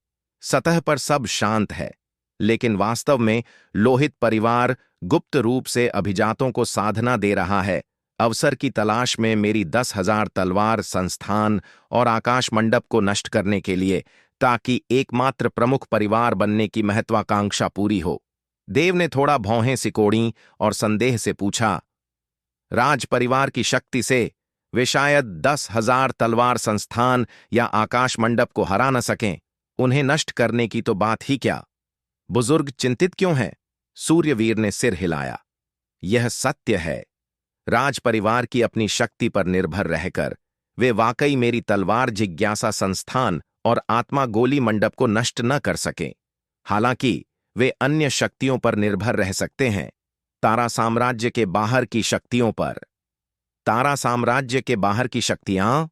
सतह पर सब शांत है, लेकिन वास्तव में लोहित परिवार गुप्त रूप से अभिजातों को साधना दे रहा है, अवसर की तलाश में मेरी 10,000 तलवार संस्थान और आकाश मंडप को नष्ट करने के लिए, ताकि एकमात्र प्रमुख परिवार बनने की महत्वाकांक्षा पूरी हो। देव ने थोड़ा भौहें सिकोड़ी और संदेह से पूछा, राज परिवार की शक्ति से वे शायद 10,000 तलवार संस्थान या आकाश मंडप को हरा न सकें। उन्हें नष्ट करने की तो बात ही क्या? बुजुर्ग चिंतित क्यों हैं? सूर्यवीर ने सिर हिलाया। यह सत्य है। राज परिवार की अपनी शक्ति पर निर्भर रहकर वे वाकई मेरी तलवार जिज्ञासा संस्थान और आत्मा गोली मंडप को नष्ट न कर सकें। हालांकि वे अन्य शक्तियों पर निर्भर रह सकते हैं, तारा साम्राज्य के बाहर की शक्तियों पर। तारा साम्राज्य के बाहर की शक्तियां?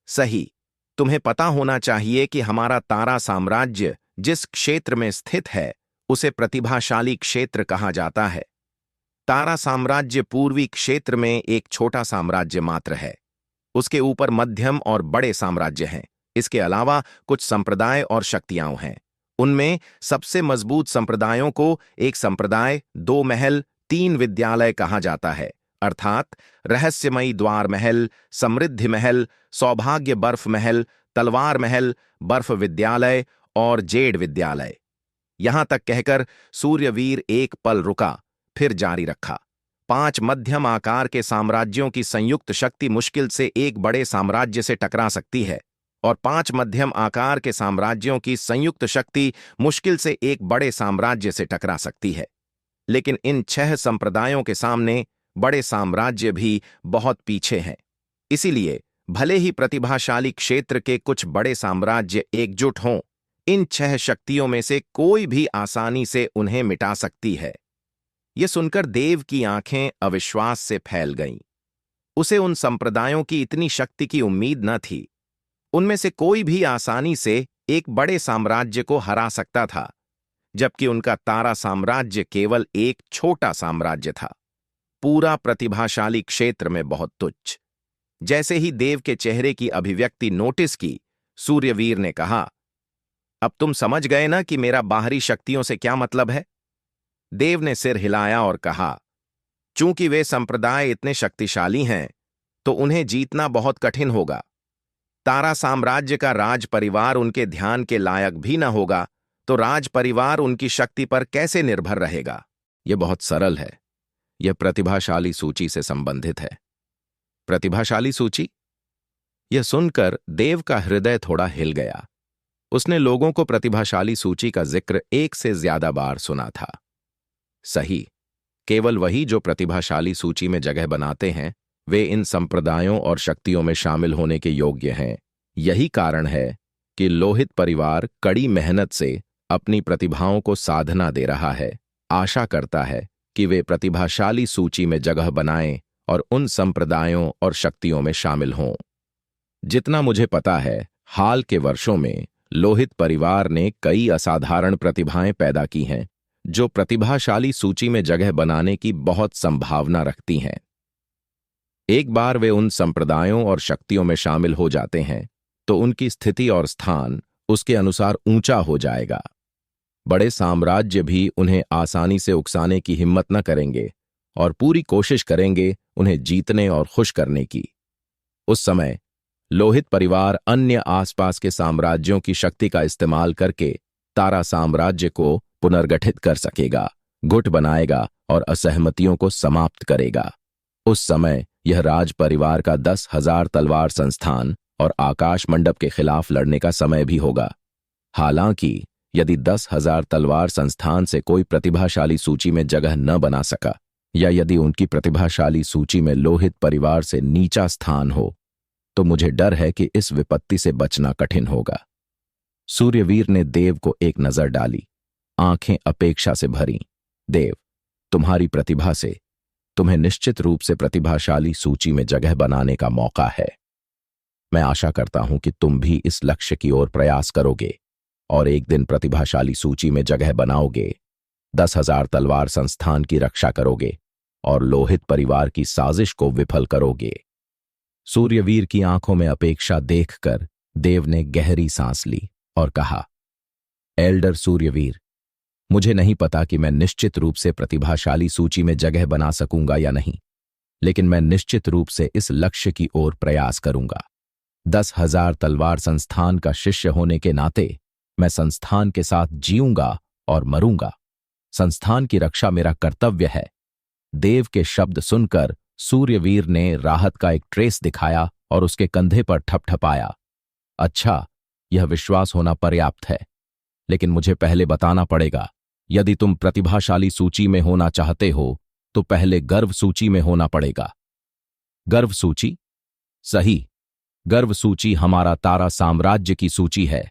सही। तुम्हें पता होना चाहिए कि हमारा तारा साम्राज्य जिस क्षेत्र में स्थित है उसे प्रतिभाशाली क्षेत्र कहा जाता है। तारा साम्राज्य पूर्वी क्षेत्र में एक छोटा साम्राज्य मात्र है। उसके ऊपर मध्यम और बड़े साम्राज्य हैं। इसके अलावा कुछ संप्रदाय और शक्तियां हैं। उनमें सबसे मजबूत संप्रदायों को एक संप्रदाय, दो महल, तीन विद्यालय कहा जाता है, अर्थात रहस्यमयी द्वार महल, समृद्धि महल, सौभाग्य बर्फ महल, तलवार महल, बर्फ विद्यालय और जेड विद्यालय। यहां तक कहकर सूर्यवीर एक पल रुका, फिर जारी रखा। 5 मध्यम आकार के साम्राज्यों की संयुक्त शक्ति मुश्किल से एक बड़े साम्राज्य से टकरा सकती है, और 5 मध्यम आकार के साम्राज्यों की संयुक्त शक्ति मुश्किल से एक बड़े साम्राज्य से टकरा सकती है। लेकिन इन 6 संप्रदायों के सामने बड़े साम्राज्य भी बहुत पीछे हैं। इसीलिए भले ही प्रतिभाशाली क्षेत्र के कुछ बड़े साम्राज्य एकजुट हों, इन 6 शक्तियों में से कोई भी आसानी से उन्हें मिटा सकती है। यह सुनकर देव की आंखें अविश्वास से फैल गईं। उसे उन संप्रदायों की इतनी शक्ति की उम्मीद न थी। उनमें से कोई भी आसानी से एक बड़े साम्राज्य को हरा सकता था, जबकि उनका तारा साम्राज्य केवल एक छोटा साम्राज्य था, पूरा प्रतिभाशाली क्षेत्र में बहुत तुच्छ। जैसे ही देव के चेहरे की अभिव्यक्ति नोटिस की, सूर्यवीर ने कहा, अब तुम समझ गए ना कि मेरा बाहरी शक्तियों से क्या मतलब है? देव ने सिर हिलाया और कहा, चूंकि वे संप्रदाय इतने शक्तिशाली हैं, तो उन्हें जीतना बहुत कठिन होगा। तारा साम्राज्य का राज परिवार उनके ध्यान के लायक भी न होगा, तो राज परिवार उनकी शक्ति पर कैसे निर्भर रहेगा? यह बहुत सरल है। यह प्रतिभाशाली सूची से संबंधित है। प्रतिभाशाली सूची? यह सुनकर देव का हृदय थोड़ा हिल गया। उसने लोगों को प्रतिभाशाली सूची का जिक्र 1 से ज्यादा बार सुना था। सही, केवल वही जो प्रतिभाशाली सूची में जगह बनाते हैं, वे इन संप्रदायों और शक्तियों में शामिल होने के योग्य हैं। यही कारण है कि लोहित परिवार कड़ी मेहनत से अपनी प्रतिभाओं को साधना दे रहा है, आशा करता है कि वे प्रतिभाशाली सूची में जगह बनाएं और उन संप्रदायों और शक्तियों में शामिल हों। जितना मुझे पता है, हाल के वर्षों में लोहित परिवार ने कई असाधारण प्रतिभाएं पैदा की हैं, जो प्रतिभाशाली सूची में जगह बनाने की बहुत संभावना रखती हैं। एक बार वे उन संप्रदायों और शक्तियों में शामिल हो जाते हैं, तो उनकी स्थिति और स्थान उसके अनुसार ऊंचा हो जाएगा। बड़े साम्राज्य भी उन्हें आसानी से उकसाने की हिम्मत न करेंगे और पूरी कोशिश करेंगे उन्हें जीतने और खुश करने की। उस समय लोहित परिवार अन्य आसपास के साम्राज्यों की शक्ति का इस्तेमाल करके तारा साम्राज्य को पुनर्गठित कर सकेगा, गुट बनाएगा और असहमतियों को समाप्त करेगा। उस समय यह राज परिवार का 10,000 तलवार संस्थान और आकाश मंडप के खिलाफ लड़ने का समय भी होगा। हालांकि यदि 10,000 तलवार संस्थान से कोई प्रतिभाशाली सूची में जगह न बना सका, या यदि उनकी प्रतिभाशाली सूची में लोहित परिवार से नीचा स्थान हो, तो मुझे डर है कि इस विपत्ति से बचना कठिन होगा। सूर्यवीर ने देव को एक नजर डाली, आंखें अपेक्षा से भरीं। देव, तुम्हारी प्रतिभा से तुम्हें निश्चित रूप से प्रतिभाशाली सूची में जगह बनाने का मौका है। मैं आशा करता हूं कि तुम भी इस लक्ष्य की ओर प्रयास करोगे और एक दिन प्रतिभाशाली सूची में जगह बनाओगे, 10,000 तलवार संस्थान की रक्षा करोगे और लोहित परिवार की साजिश को विफल करोगे। सूर्यवीर की आंखों में अपेक्षा देखकर देव ने गहरी सांस ली और कहा, एल्डर सूर्यवीर, मुझे नहीं पता कि मैं निश्चित रूप से प्रतिभाशाली सूची में जगह बना सकूंगा या नहीं, लेकिन मैं निश्चित रूप से इस लक्ष्य की ओर प्रयास करूंगा। 10,000 तलवार संस्थान का शिष्य होने के नाते मैं संस्थान के साथ जीऊंगा और मरूंगा। संस्थान की रक्षा मेरा कर्तव्य है। देव के शब्द सुनकर सूर्यवीर ने राहत का एक ट्रेस दिखाया और उसके कंधे पर ठपठपाया। अच्छा, यह विश्वास होना पर्याप्त है, लेकिन मुझे पहले बताना पड़ेगा। यदि तुम प्रतिभाशाली सूची में होना चाहते हो, तो पहले गर्व सूची में होना पड़ेगा। गर्व सूची? सही, गर्व सूची हमारा तारा साम्राज्य की सूची है।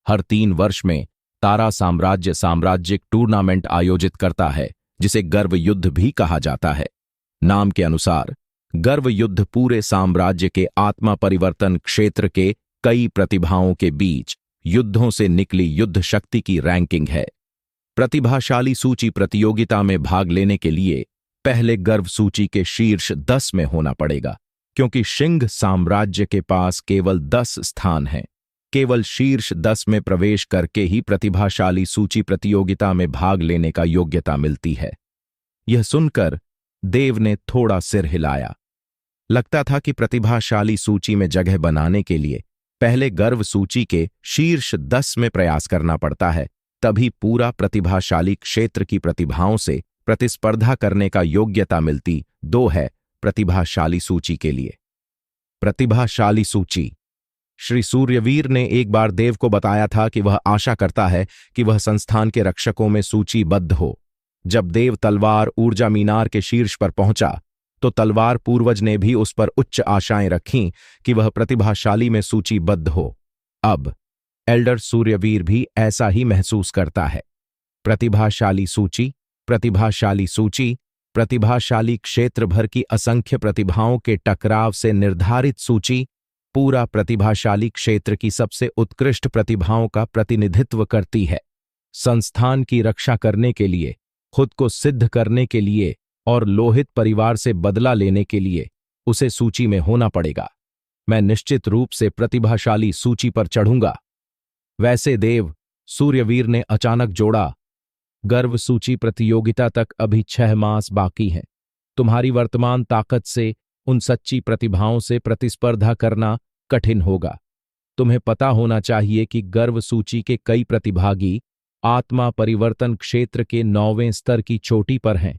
हर 3 वर्ष में तारा साम्राज्य साम्राज्यिक टूर्नामेंट आयोजित करता है, जिसे गर्व युद्ध भी कहा जाता है। नाम के अनुसार गर्व युद्ध पूरे साम्राज्य के आत्मा परिवर्तन क्षेत्र के कई प्रतिभाओं के बीच युद्धों से निकली युद्ध शक्ति की रैंकिंग है। प्रतिभाशाली सूची प्रतियोगिता में भाग लेने के लिए पहले गर्व सूची के शीर्ष 10 में होना पड़ेगा, क्योंकि शिंग साम्राज्य के पास केवल 10 स्थान हैं। केवल शीर्ष 10 में प्रवेश करके ही प्रतिभाशाली सूची प्रतियोगिता में भाग लेने का योग्यता मिलती है। यह सुनकर देव ने थोड़ा सिर हिलाया। लगता था कि प्रतिभाशाली सूची में जगह बनाने के लिए पहले गर्व सूची के शीर्ष 10 में प्रयास करना पड़ता है, तभी पूरा प्रतिभाशाली क्षेत्र की प्रतिभाओं से प्रतिस्पर्धा करने का योग्यता मिलती। 2 है प्रतिभाशाली सूची के लिए। प्रतिभाशाली सूची। श्री सूर्यवीर ने एक बार देव को बताया था कि वह आशा करता है कि वह संस्थान के रक्षकों में सूचीबद्ध हो। जब देव तलवार ऊर्जा मीनार के शीर्ष पर पहुंचा तो तलवार पूर्वज ने भी उस पर उच्च आशाएं रखीं कि वह प्रतिभाशाली में सूचीबद्ध हो। अब एल्डर सूर्यवीर भी ऐसा ही महसूस करता है। प्रतिभाशाली सूची, प्रतिभाशाली सूची, प्रतिभाशाली क्षेत्र भर की असंख्य प्रतिभाओं के टकराव से निर्धारित सूची पूरा प्रतिभाशाली क्षेत्र की सबसे उत्कृष्ट प्रतिभाओं का प्रतिनिधित्व करती है। संस्थान की रक्षा करने के लिए, खुद को सिद्ध करने के लिए और लोहित परिवार से बदला लेने के लिए उसे सूची में होना पड़ेगा। मैं निश्चित रूप से प्रतिभाशाली सूची पर चढ़ूंगा। वैसे देव, सूर्यवीर ने अचानक जोड़ा, गर्व सूची प्रतियोगिता तक अभी 6 मास बाकी हैं। तुम्हारी वर्तमान ताकत से उन सच्ची प्रतिभाओं से प्रतिस्पर्धा करना कठिन होगा। तुम्हें पता होना चाहिए कि गर्व सूची के कई प्रतिभागी आत्मा परिवर्तन क्षेत्र के 9वें स्तर की चोटी पर हैं,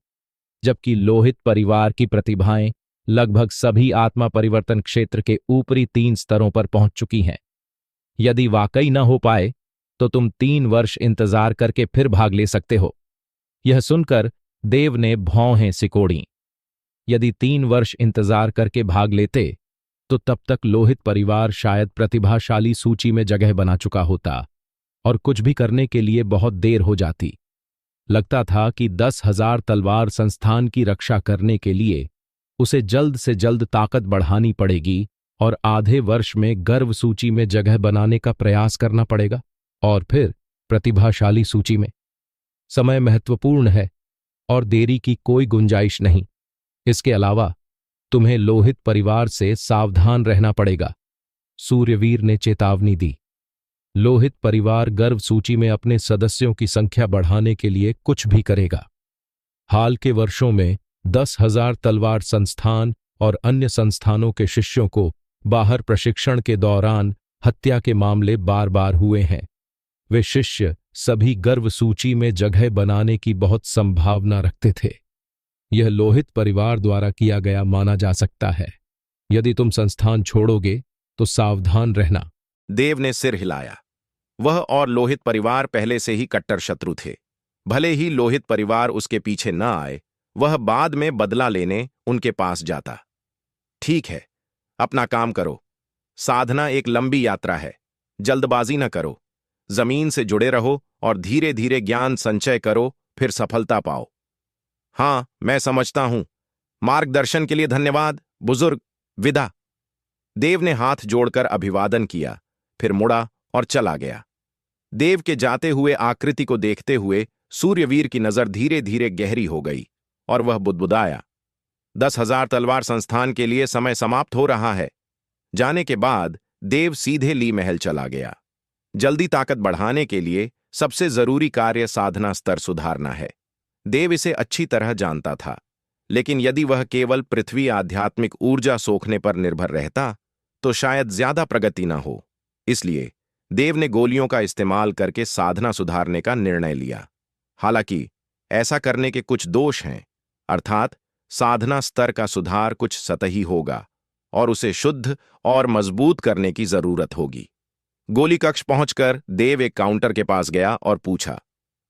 जबकि लोहित परिवार की प्रतिभाएं लगभग सभी आत्मा परिवर्तन क्षेत्र के ऊपरी 3 स्तरों पर पहुंच चुकी हैं। यदि वाकई न हो पाए तो तुम 3 वर्ष इंतजार करके फिर भाग ले सकते हो। यह सुनकर देव ने भौहें सिकोड़ी। यदि 3 वर्ष इंतजार करके भाग लेते तो तब तक लोहित परिवार शायद प्रतिभाशाली सूची में जगह बना चुका होता और कुछ भी करने के लिए बहुत देर हो जाती। लगता था कि 10,000 तलवार संस्थान की रक्षा करने के लिए उसे जल्द से जल्द ताकत बढ़ानी पड़ेगी और आधे वर्ष में गर्व सूची में जगह बनाने का प्रयास करना पड़ेगा और फिर प्रतिभाशाली सूची में। समय महत्वपूर्ण है और देरी की कोई गुंजाइश नहीं। इसके अलावा तुम्हें लोहित परिवार से सावधान रहना पड़ेगा, सूर्यवीर ने चेतावनी दी। लोहित परिवार गर्व सूची में अपने सदस्यों की संख्या बढ़ाने के लिए कुछ भी करेगा। हाल के वर्षों में 10,000 तलवार संस्थान और अन्य संस्थानों के शिष्यों को बाहर प्रशिक्षण के दौरान हत्या के मामले बार बार हुए हैं। वे शिष्य सभी गर्व सूची में जगह बनाने की बहुत संभावना रखते थे। यह लोहित परिवार द्वारा किया गया माना जा सकता है। यदि तुम संस्थान छोड़ोगे तो सावधान रहना। देव ने सिर हिलाया। वह और लोहित परिवार पहले से ही कट्टर शत्रु थे। भले ही लोहित परिवार उसके पीछे न आए, वह बाद में बदला लेने उनके पास जाता। ठीक है, अपना काम करो। साधना एक लंबी यात्रा है, जल्दबाजी न करो। जमीन से जुड़े रहो और धीरे धीरे ज्ञान संचय करो, फिर सफलता पाओ। हाँ, मैं समझता हूं। मार्गदर्शन के लिए धन्यवाद बुजुर्ग। विदा। देव ने हाथ जोड़कर अभिवादन किया, फिर मुड़ा और चला गया। देव के जाते हुए आकृति को देखते हुए सूर्यवीर की नजर धीरे धीरे गहरी हो गई और वह बुदबुदाया, 10,000 तलवार संस्थान के लिए समय समाप्त हो रहा है। जाने के बाद देव सीधे ली महल चला गया। जल्दी ताकत बढ़ाने के लिए सबसे जरूरी कार्य साधना स्तर सुधारना है। देव इसे अच्छी तरह जानता था, लेकिन यदि वह केवल पृथ्वी आध्यात्मिक ऊर्जा सोखने पर निर्भर रहता तो शायद ज्यादा प्रगति न हो। इसलिए देव ने गोलियों का इस्तेमाल करके साधना सुधारने का निर्णय लिया। हालांकि ऐसा करने के कुछ दोष हैं, अर्थात साधना स्तर का सुधार कुछ सतही होगा और उसे शुद्ध और मजबूत करने की जरूरत होगी। गोली कक्ष पहुंचकर देव एक काउंटर के पास गया और पूछा,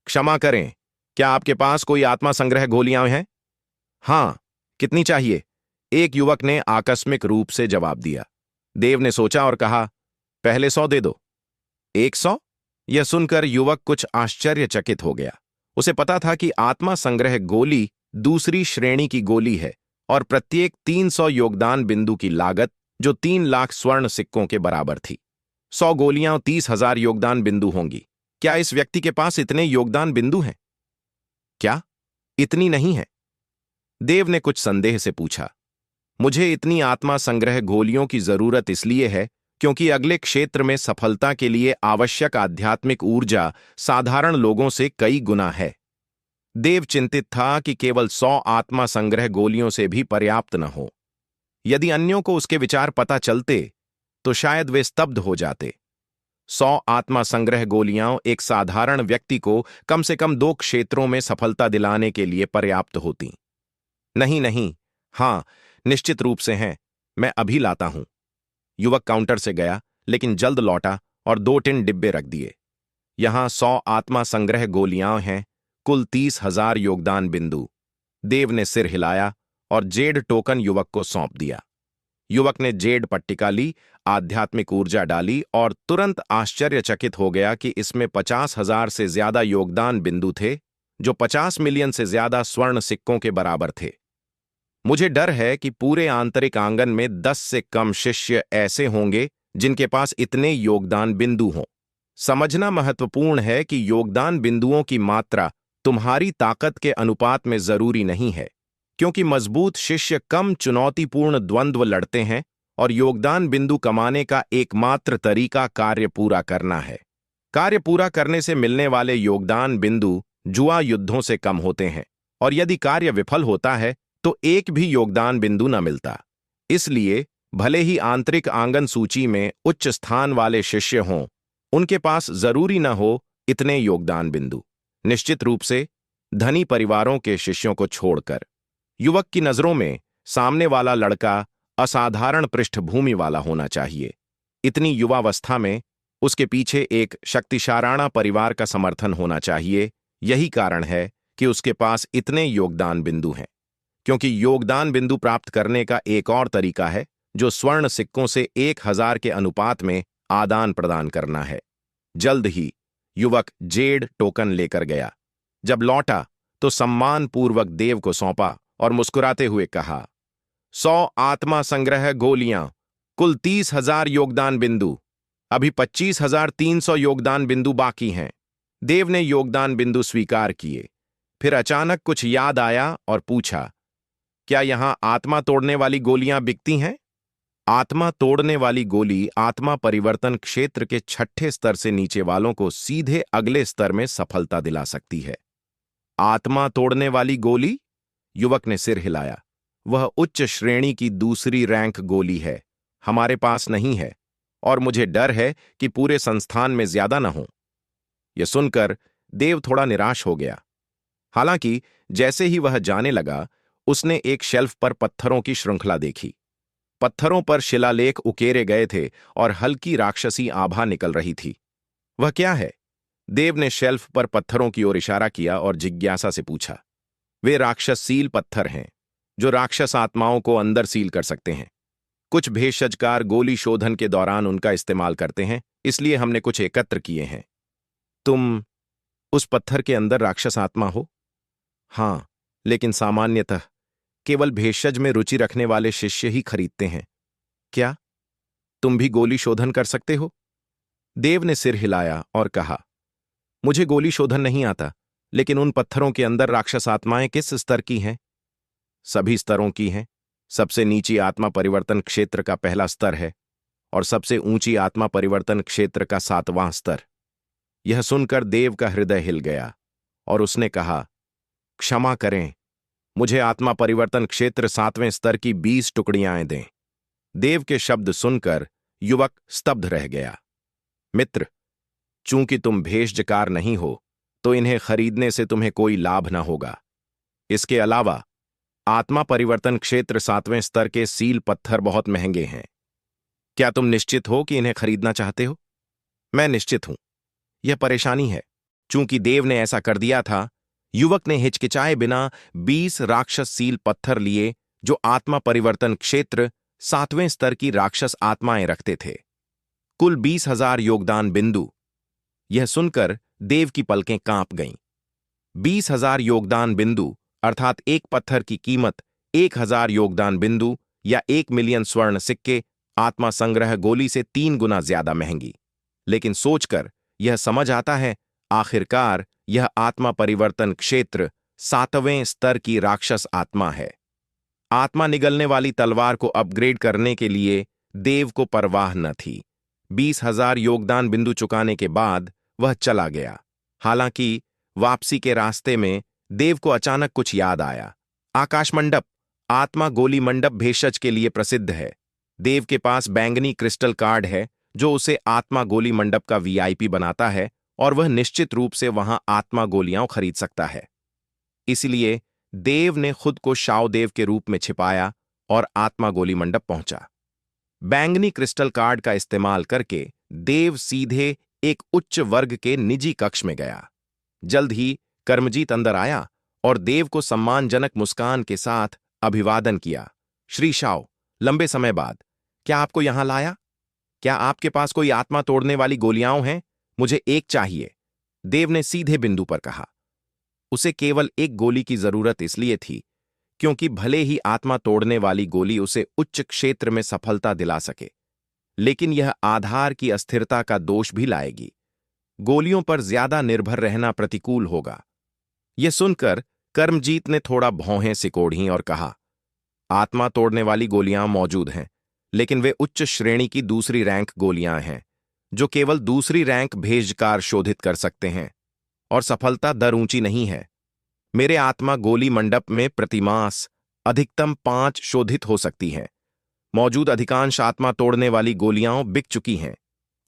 क्षमा करें, क्या आपके पास कोई आत्मा संग्रह गोलियां हैं? हाँ, कितनी चाहिए? एक युवक ने आकस्मिक रूप से जवाब दिया। देव ने सोचा और कहा, पहले 100 दे दो। 100? यह सुनकर युवक कुछ आश्चर्यचकित हो गया। उसे पता था कि आत्मा संग्रह गोली दूसरी श्रेणी की गोली है और प्रत्येक 300 योगदान बिंदु की लागत, जो 3 लाख स्वर्ण सिक्कों के बराबर थी। 100 गोलियां 30,000 योगदान बिंदु होंगी। क्या इस व्यक्ति के पास इतने योगदान बिंदु हैं? क्या इतनी नहीं है? देव ने कुछ संदेह से पूछा। मुझे इतनी आत्मा संग्रह गोलियों की जरूरत इसलिए है क्योंकि अगले क्षेत्र में सफलता के लिए आवश्यक आध्यात्मिक ऊर्जा साधारण लोगों से कई गुना है। देव चिंतित था कि केवल 100 आत्मा संग्रह गोलियों से भी पर्याप्त न हो। यदि अन्यों को उसके विचार पता चलते तो शायद वे स्तब्ध हो जाते। 100 आत्मा संग्रह गोलियां एक साधारण व्यक्ति को कम से कम 2 क्षेत्रों में सफलता दिलाने के लिए पर्याप्त होती। नहीं नहीं, हां, निश्चित रूप से हैं, मैं अभी लाता हूं। युवक काउंटर से गया लेकिन जल्द लौटा और 2 टिन डिब्बे रख दिए। यहां 100 आत्मा संग्रह गोलियां हैं, कुल 30,000 योगदान बिंदु। देव ने सिर हिलाया और जेड टोकन युवक को सौंप दिया। युवक ने जेड पट्टिका ली, आध्यात्मिक ऊर्जा डाली और तुरंत आश्चर्यचकित हो गया कि इसमें 50,000 से ज्यादा योगदान बिंदु थे, जो 50 मिलियन से ज्यादा स्वर्ण सिक्कों के बराबर थे। मुझे डर है कि पूरे आंतरिक आंगन में 10 से कम शिष्य ऐसे होंगे जिनके पास इतने योगदान बिंदु हों। समझना महत्वपूर्ण है कि योगदान बिंदुओं की मात्रा तुम्हारी ताकत के अनुपात में जरूरी नहीं है, क्योंकि मजबूत शिष्य कम चुनौतीपूर्ण द्वंद्व लड़ते हैं और योगदान बिंदु कमाने का एकमात्र तरीका कार्य पूरा करना है। कार्य पूरा करने से मिलने वाले योगदान बिंदु जुआ युद्धों से कम होते हैं, और यदि कार्य विफल होता है तो एक भी योगदान बिंदु न मिलता। इसलिए भले ही आंतरिक आंगन सूची में उच्च स्थान वाले शिष्य हों, उनके पास जरूरी न हो इतने योगदान बिंदु। निश्चित रूप से धनी परिवारों के शिष्यों को छोड़कर। युवक की नजरों में सामने वाला लड़का असाधारण पृष्ठभूमि वाला होना चाहिए। इतनी युवावस्था में उसके पीछे एक शक्तिशाली परिवार का समर्थन होना चाहिए। यही कारण है कि उसके पास इतने योगदान बिंदु हैं, क्योंकि योगदान बिंदु प्राप्त करने का एक और तरीका है, जो स्वर्ण सिक्कों से 1000 के अनुपात में आदान प्रदान करना है। जल्द ही युवक जेड टोकन लेकर गया। जब लौटा तो सम्मानपूर्वक देव को सौंपा और मुस्कुराते हुए कहा, 100 आत्मा संग्रह गोलियां, कुल 30,000 योगदान बिंदु। अभी 25,300 योगदान बिंदु बाकी हैं। देव ने योगदान बिंदु स्वीकार किए। फिर अचानक कुछ याद आया और पूछा, क्या यहां आत्मा तोड़ने वाली गोलियां बिकती हैं? आत्मा तोड़ने वाली गोली आत्मा परिवर्तन क्षेत्र के 6ठे स्तर से नीचे वालों को सीधे अगले स्तर में सफलता दिला सकती है। आत्मा तोड़ने वाली गोली? युवक ने सिर हिलाया। वह उच्च श्रेणी की दूसरी रैंक गोली है, हमारे पास नहीं है, और मुझे डर है कि पूरे संस्थान में ज्यादा न हो। यह सुनकर देव थोड़ा निराश हो गया। हालांकि जैसे ही वह जाने लगा, उसने एक शेल्फ पर पत्थरों की श्रृंखला देखी। पत्थरों पर शिलालेख उकेरे गए थे और हल्की राक्षसी आभा निकल रही थी। वह क्या है? देव ने शेल्फ पर पत्थरों की ओर इशारा किया और जिज्ञासा से पूछा। वे राक्षस सील पत्थर हैं, जो राक्षस आत्माओं को अंदर सील कर सकते हैं। कुछ भेषजकार गोली शोधन के दौरान उनका इस्तेमाल करते हैं, इसलिए हमने कुछ एकत्र किए हैं। तुम उस पत्थर के अंदर राक्षस आत्मा हो? हां, लेकिन सामान्यतः केवल भेषज में रुचि रखने वाले शिष्य ही खरीदते हैं। क्या तुम भी गोली शोधन कर सकते हो? देव ने सिर हिलाया और कहा, मुझे गोली शोधन नहीं आता, लेकिन उन पत्थरों के अंदर राक्षस आत्माएं किस स्तर की हैं? सभी स्तरों की हैं। सबसे नीची आत्मा परिवर्तन क्षेत्र का पहला स्तर है और सबसे ऊंची आत्मा परिवर्तन क्षेत्र का 7वां स्तर। यह सुनकर देव का हृदय हिल गया और उसने कहा, क्षमा करें, मुझे आत्मा परिवर्तन क्षेत्र 7वें स्तर की 20 टुकड़ियां दें। देव के शब्द सुनकर युवक स्तब्ध रह गया। मित्र, चूंकि तुम भेषजकार नहीं हो, तो इन्हें खरीदने से तुम्हें कोई लाभ न होगा। इसके अलावा आत्मा परिवर्तन क्षेत्र 7वें स्तर के सील पत्थर बहुत महंगे हैं। क्या तुम निश्चित हो कि इन्हें खरीदना चाहते हो? मैं निश्चित हूं। यह परेशानी है। चूंकि देव ने ऐसा कर दिया था, युवक ने हिचकिचाए बिना 20 राक्षस सील पत्थर लिए, जो आत्मा परिवर्तन क्षेत्र 7वें स्तर की राक्षस आत्माएं रखते थे। कुल 20,000 योगदान बिंदु। यह सुनकर देव की पलकें कांप गईं। 20,000 योगदान बिंदु अर्थात एक पत्थर की कीमत 1,000 योगदान बिंदु या 1 मिलियन स्वर्ण सिक्के आत्मा संग्रह गोली से 3 गुना ज्यादा महंगी। लेकिन सोचकर यह समझ आता है, आखिरकार यह आत्मा परिवर्तन क्षेत्र 7वें स्तर की राक्षस आत्मा है। आत्मा निगलने वाली तलवार को अपग्रेड करने के लिए देव को परवाह न थी। 20,000 योगदान बिंदु चुकाने के बाद वह चला गया। हालांकि वापसी के रास्ते में देव को अचानक कुछ याद आया। आकाश मंडप, आत्मा गोली मंडप भेषज के लिए प्रसिद्ध है। देव के पास बैंगनी क्रिस्टल कार्ड है जो उसे आत्मा गोली मंडप का वीआईपी बनाता है और वह निश्चित रूप से वहां आत्मा गोलियां खरीद सकता है। इसलिए देव ने खुद को शाओदेव के रूप में छिपाया और आत्मा गोली मंडप पहुंचा। बैंगनी क्रिस्टल कार्ड का इस्तेमाल करके देव सीधे एक उच्च वर्ग के निजी कक्ष में गया। जल्द ही कर्मजीत अंदर आया और देव को सम्मानजनक मुस्कान के साथ अभिवादन किया। श्री शाओ, लंबे समय बाद क्या आपको यहां लाया? क्या आपके पास कोई आत्मा तोड़ने वाली गोलियां हैं? मुझे एक चाहिए, देव ने सीधे बिंदु पर कहा। उसे केवल एक गोली की जरूरत इसलिए थी क्योंकि भले ही आत्मा तोड़ने वाली गोली उसे उच्च क्षेत्र में सफलता दिला सके, लेकिन यह आधार की अस्थिरता का दोष भी लाएगी। गोलियों पर ज्यादा निर्भर रहना प्रतिकूल होगा। यह सुनकर कर्मजीत ने थोड़ा भौहें सिकोड़ी और कहा, आत्मा तोड़ने वाली गोलियां मौजूद हैं, लेकिन वे उच्च श्रेणी की दूसरी रैंक गोलियां हैं जो केवल दूसरी रैंक भेजकार शोधित कर सकते हैं और सफलता दर ऊंची नहीं है। मेरे आत्मा गोली मंडप में प्रतिमास अधिकतम 5 शोधित हो सकती हैं। मौजूद अधिकांश आत्मा तोड़ने वाली गोलियां बिक चुकी हैं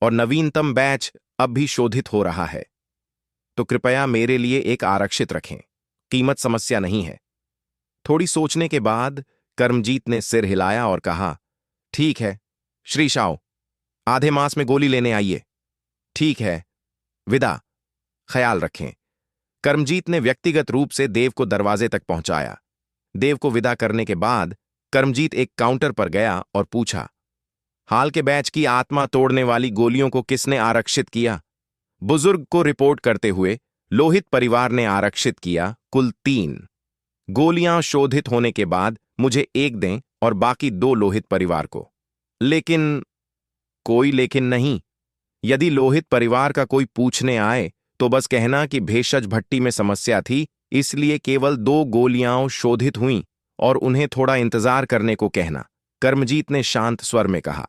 और नवीनतम बैच अब भी शोधित हो रहा है। तो कृपया मेरे लिए एक आरक्षित रखें, कीमत समस्या नहीं है। थोड़ी सोचने के बाद कर्मजीत ने सिर हिलाया और कहा, ठीक है श्री शाओ, आधे मास में गोली लेने आइए। ठीक है, विदा, ख्याल रखें। कर्मजीत ने व्यक्तिगत रूप से देव को दरवाजे तक पहुंचाया। देव को विदा करने के बाद कर्मजीत एक काउंटर पर गया और पूछा, हाल के बैच की आत्मा तोड़ने वाली गोलियों को किसने आरक्षित किया? बुजुर्ग को रिपोर्ट करते हुए लोहित परिवार ने आरक्षित किया कुल 3 गोलियां। शोधित होने के बाद मुझे एक दें और बाकी 2 लोहित परिवार को। लेकिन कोई लेकिन नहीं। यदि लोहित परिवार का कोई पूछने आए तो बस कहना कि भेषज भट्टी में समस्या थी, इसलिए केवल 2 गोलियां शोधित हुईं और उन्हें थोड़ा इंतजार करने को कहना, कर्मजीत ने शांत स्वर में कहा।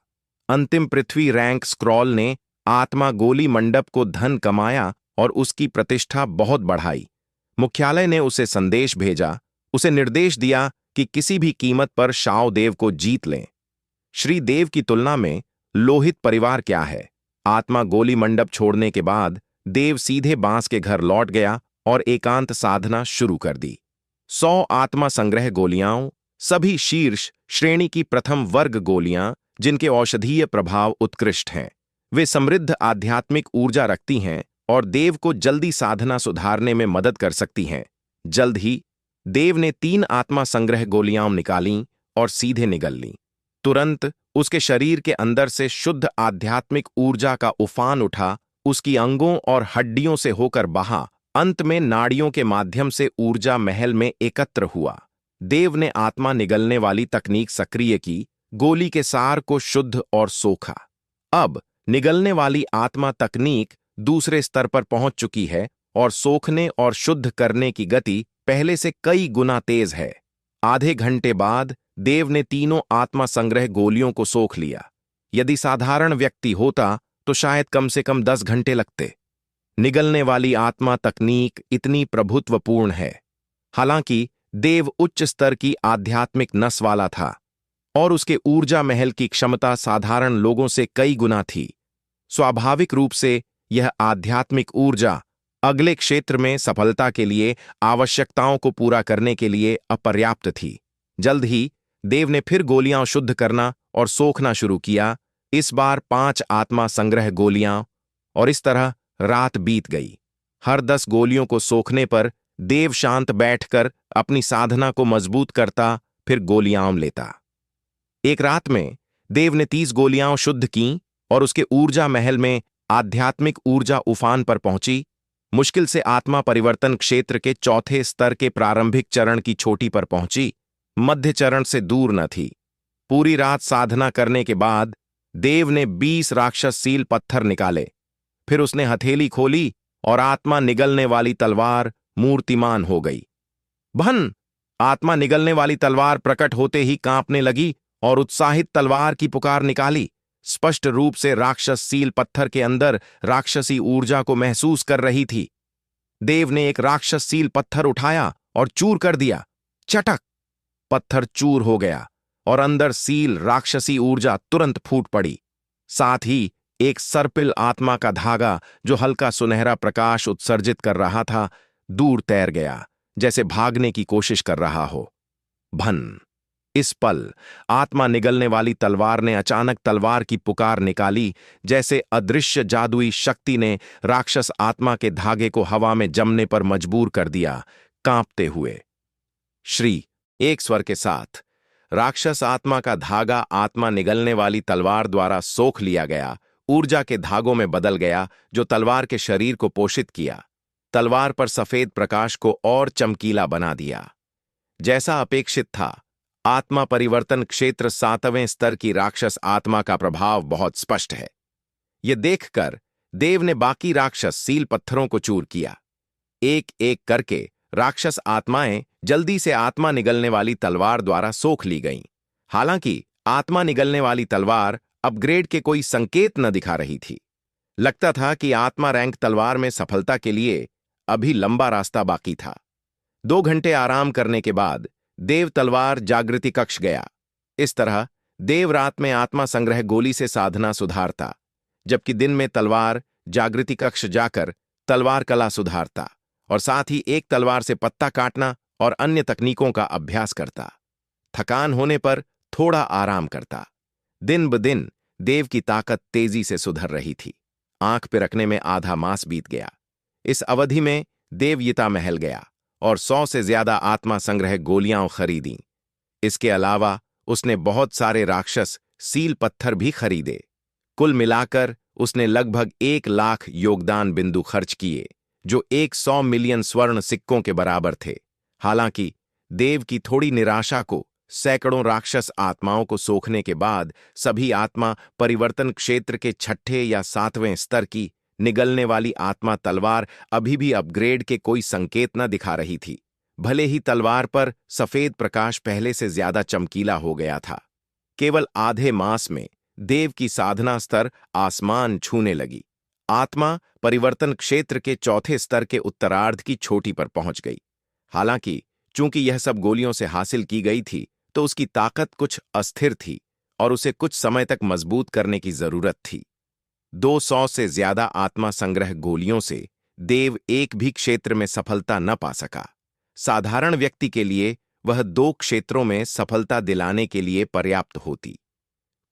अंतिम पृथ्वी रैंक स्क्रॉल ने आत्मा गोली मंडप को धन कमाया और उसकी प्रतिष्ठा बहुत बढ़ाई। मुख्यालय ने उसे संदेश भेजा, उसे निर्देश दिया कि किसी भी कीमत पर शाओ देव को जीत लें। श्री देव की तुलना में लोहित परिवार क्या है? आत्मा गोली मंडप छोड़ने के बाद देव सीधे बांस के घर लौट गया और एकांत साधना शुरू कर दी। 100 आत्मा संग्रह गोलियां, सभी शीर्ष श्रेणी की प्रथम वर्ग गोलियां जिनके औषधीय प्रभाव उत्कृष्ट हैं। वे समृद्ध आध्यात्मिक ऊर्जा रखती हैं और देव को जल्दी साधना सुधारने में मदद कर सकती हैं। जल्द ही देव ने 3 आत्मा संग्रह गोलियां निकालीं और सीधे निगल लीं। तुरंत उसके शरीर के अंदर से शुद्ध आध्यात्मिक ऊर्जा का उफान उठा, उसकी अंगों और हड्डियों से होकर बहा, अंत में नाड़ियों के माध्यम से ऊर्जा महल में एकत्र हुआ। देव ने आत्मा निगलने वाली तकनीक सक्रिय की, गोली के सार को शुद्ध और सोखा। अब निगलने वाली आत्मा तकनीक दूसरे स्तर पर पहुंच चुकी है और सोखने और शुद्ध करने की गति पहले से कई गुना तेज है। आधे घंटे बाद देव ने तीनों आत्मा संग्रह गोलियों को सोख लिया। यदि साधारण व्यक्ति होता तो शायद कम से कम 10 घंटे लगते। निगलने वाली आत्मा तकनीक इतनी प्रभुत्वपूर्ण है। हालांकि देव उच्च स्तर की आध्यात्मिक नस वाला था और उसके ऊर्जा महल की क्षमता साधारण लोगों से कई गुना थी। स्वाभाविक रूप से यह आध्यात्मिक ऊर्जा अगले क्षेत्र में सफलता के लिए आवश्यकताओं को पूरा करने के लिए अपर्याप्त थी। जल्द ही देव ने फिर गोलियां शुद्ध करना और सोखना शुरू किया, इस बार 5 आत्मा संग्रह गोलियां, और इस तरह रात बीत गई। हर 10 गोलियों को सोखने पर देव शांत बैठकर अपनी साधना को मजबूत करता, फिर गोलियां लेता। एक रात में देव ने 30 गोलियां शुद्ध कीं और उसके ऊर्जा महल में आध्यात्मिक ऊर्जा उफान पर पहुंची। मुश्किल से आत्मा परिवर्तन क्षेत्र के 4थे स्तर के प्रारंभिक चरण की चोटी पर पहुंची, मध्य चरण से दूर न थी। पूरी रात साधना करने के बाद देव ने 20 राक्षस सील पत्थर निकाले। फिर उसने हथेली खोली और आत्मा निगलने वाली तलवार मूर्तिमान हो गई। भन! आत्मा निगलने वाली तलवार प्रकट होते ही कांपने लगी और उत्साहित तलवार की पुकार निकाली। स्पष्ट रूप से राक्षस सील पत्थर के अंदर राक्षसी ऊर्जा को महसूस कर रही थी। देव ने एक राक्षस सील पत्थर उठाया और चूर कर दिया। चटक! पत्थर चूर हो गया और अंदर सील राक्षसी ऊर्जा तुरंत फूट पड़ी। साथ ही एक सर्पिल आत्मा का धागा, जो हल्का सुनहरा प्रकाश उत्सर्जित कर रहा था, दूर तैर गया, जैसे भागने की कोशिश कर रहा हो। भन! इस पल आत्मा निगलने वाली तलवार ने अचानक तलवार की पुकार निकाली, जैसे अदृश्य जादुई शक्ति ने राक्षस आत्मा के धागे को हवा में जमने पर मजबूर कर दिया, कांपते हुए। श्री एक स्वर के साथ राक्षस आत्मा का धागा आत्मा निगलने वाली तलवार द्वारा सोख लिया गया, ऊर्जा के धागों में बदल गया, जो तलवार के शरीर को पोषित किया, तलवार पर सफेद प्रकाश को और चमकीला बना दिया। जैसा अपेक्षित था, आत्मा परिवर्तन क्षेत्र 7वें स्तर की राक्षस आत्मा का प्रभाव बहुत स्पष्ट है। यह देखकर देव ने बाकी राक्षस सील पत्थरों को चूर किया। एक एक करके राक्षस आत्माएं जल्दी से आत्मा निगलने वाली तलवार द्वारा सोख ली गईं। हालांकि आत्मा निगलने वाली तलवार अपग्रेड के कोई संकेत न दिखा रही थी। लगता था कि आत्मा रैंक तलवार में सफलता के लिए अभी लंबा रास्ता बाकी था। 2 घंटे आराम करने के बाद देव तलवार जागृति कक्ष गया। इस तरह देव रात में आत्मा संग्रह गोली से साधना सुधारता, जबकि दिन में तलवार जागृति कक्ष जाकर तलवार कला सुधारता और साथ ही एक तलवार से पत्ता काटना और अन्य तकनीकों का अभ्यास करता। थकान होने पर थोड़ा आराम करता। दिन ब दिन देव की ताकत तेजी से सुधर रही थी। आंख पे रखने में आधा मास बीत गया। इस अवधि में देव यिता महल गया और 100 से ज्यादा आत्मा संग्रह गोलियां खरीदी। इसके अलावा उसने बहुत सारे राक्षस सील पत्थर भी खरीदे। कुल मिलाकर उसने लगभग 1 लाख योगदान बिंदु खर्च किए, जो 100 मिलियन स्वर्ण सिक्कों के बराबर थे। हालांकि देव की थोड़ी निराशा को सैकड़ों राक्षस आत्माओं को सोखने के बाद सभी आत्मा परिवर्तन क्षेत्र के 6ठे या 7वें स्तर की निगलने वाली आत्मा तलवार अभी भी अपग्रेड के कोई संकेत न दिखा रही थी। भले ही तलवार पर सफेद प्रकाश पहले से ज्यादा चमकीला हो गया था। केवल आधे मास में देव की साधना स्तर आसमान छूने लगी। आत्मा परिवर्तन क्षेत्र के 4थे स्तर के उत्तरार्ध की चोटी पर पहुंच गई। हालांकि चूंकि यह सब गोलियों से हासिल की गई थी, तो उसकी ताकत कुछ अस्थिर थी और उसे कुछ समय तक मजबूत करने की जरूरत थी। 200 से ज्यादा आत्मा संग्रह गोलियों से देव एक भी क्षेत्र में सफलता न पा सका। साधारण व्यक्ति के लिए वह 2 क्षेत्रों में सफलता दिलाने के लिए पर्याप्त होती।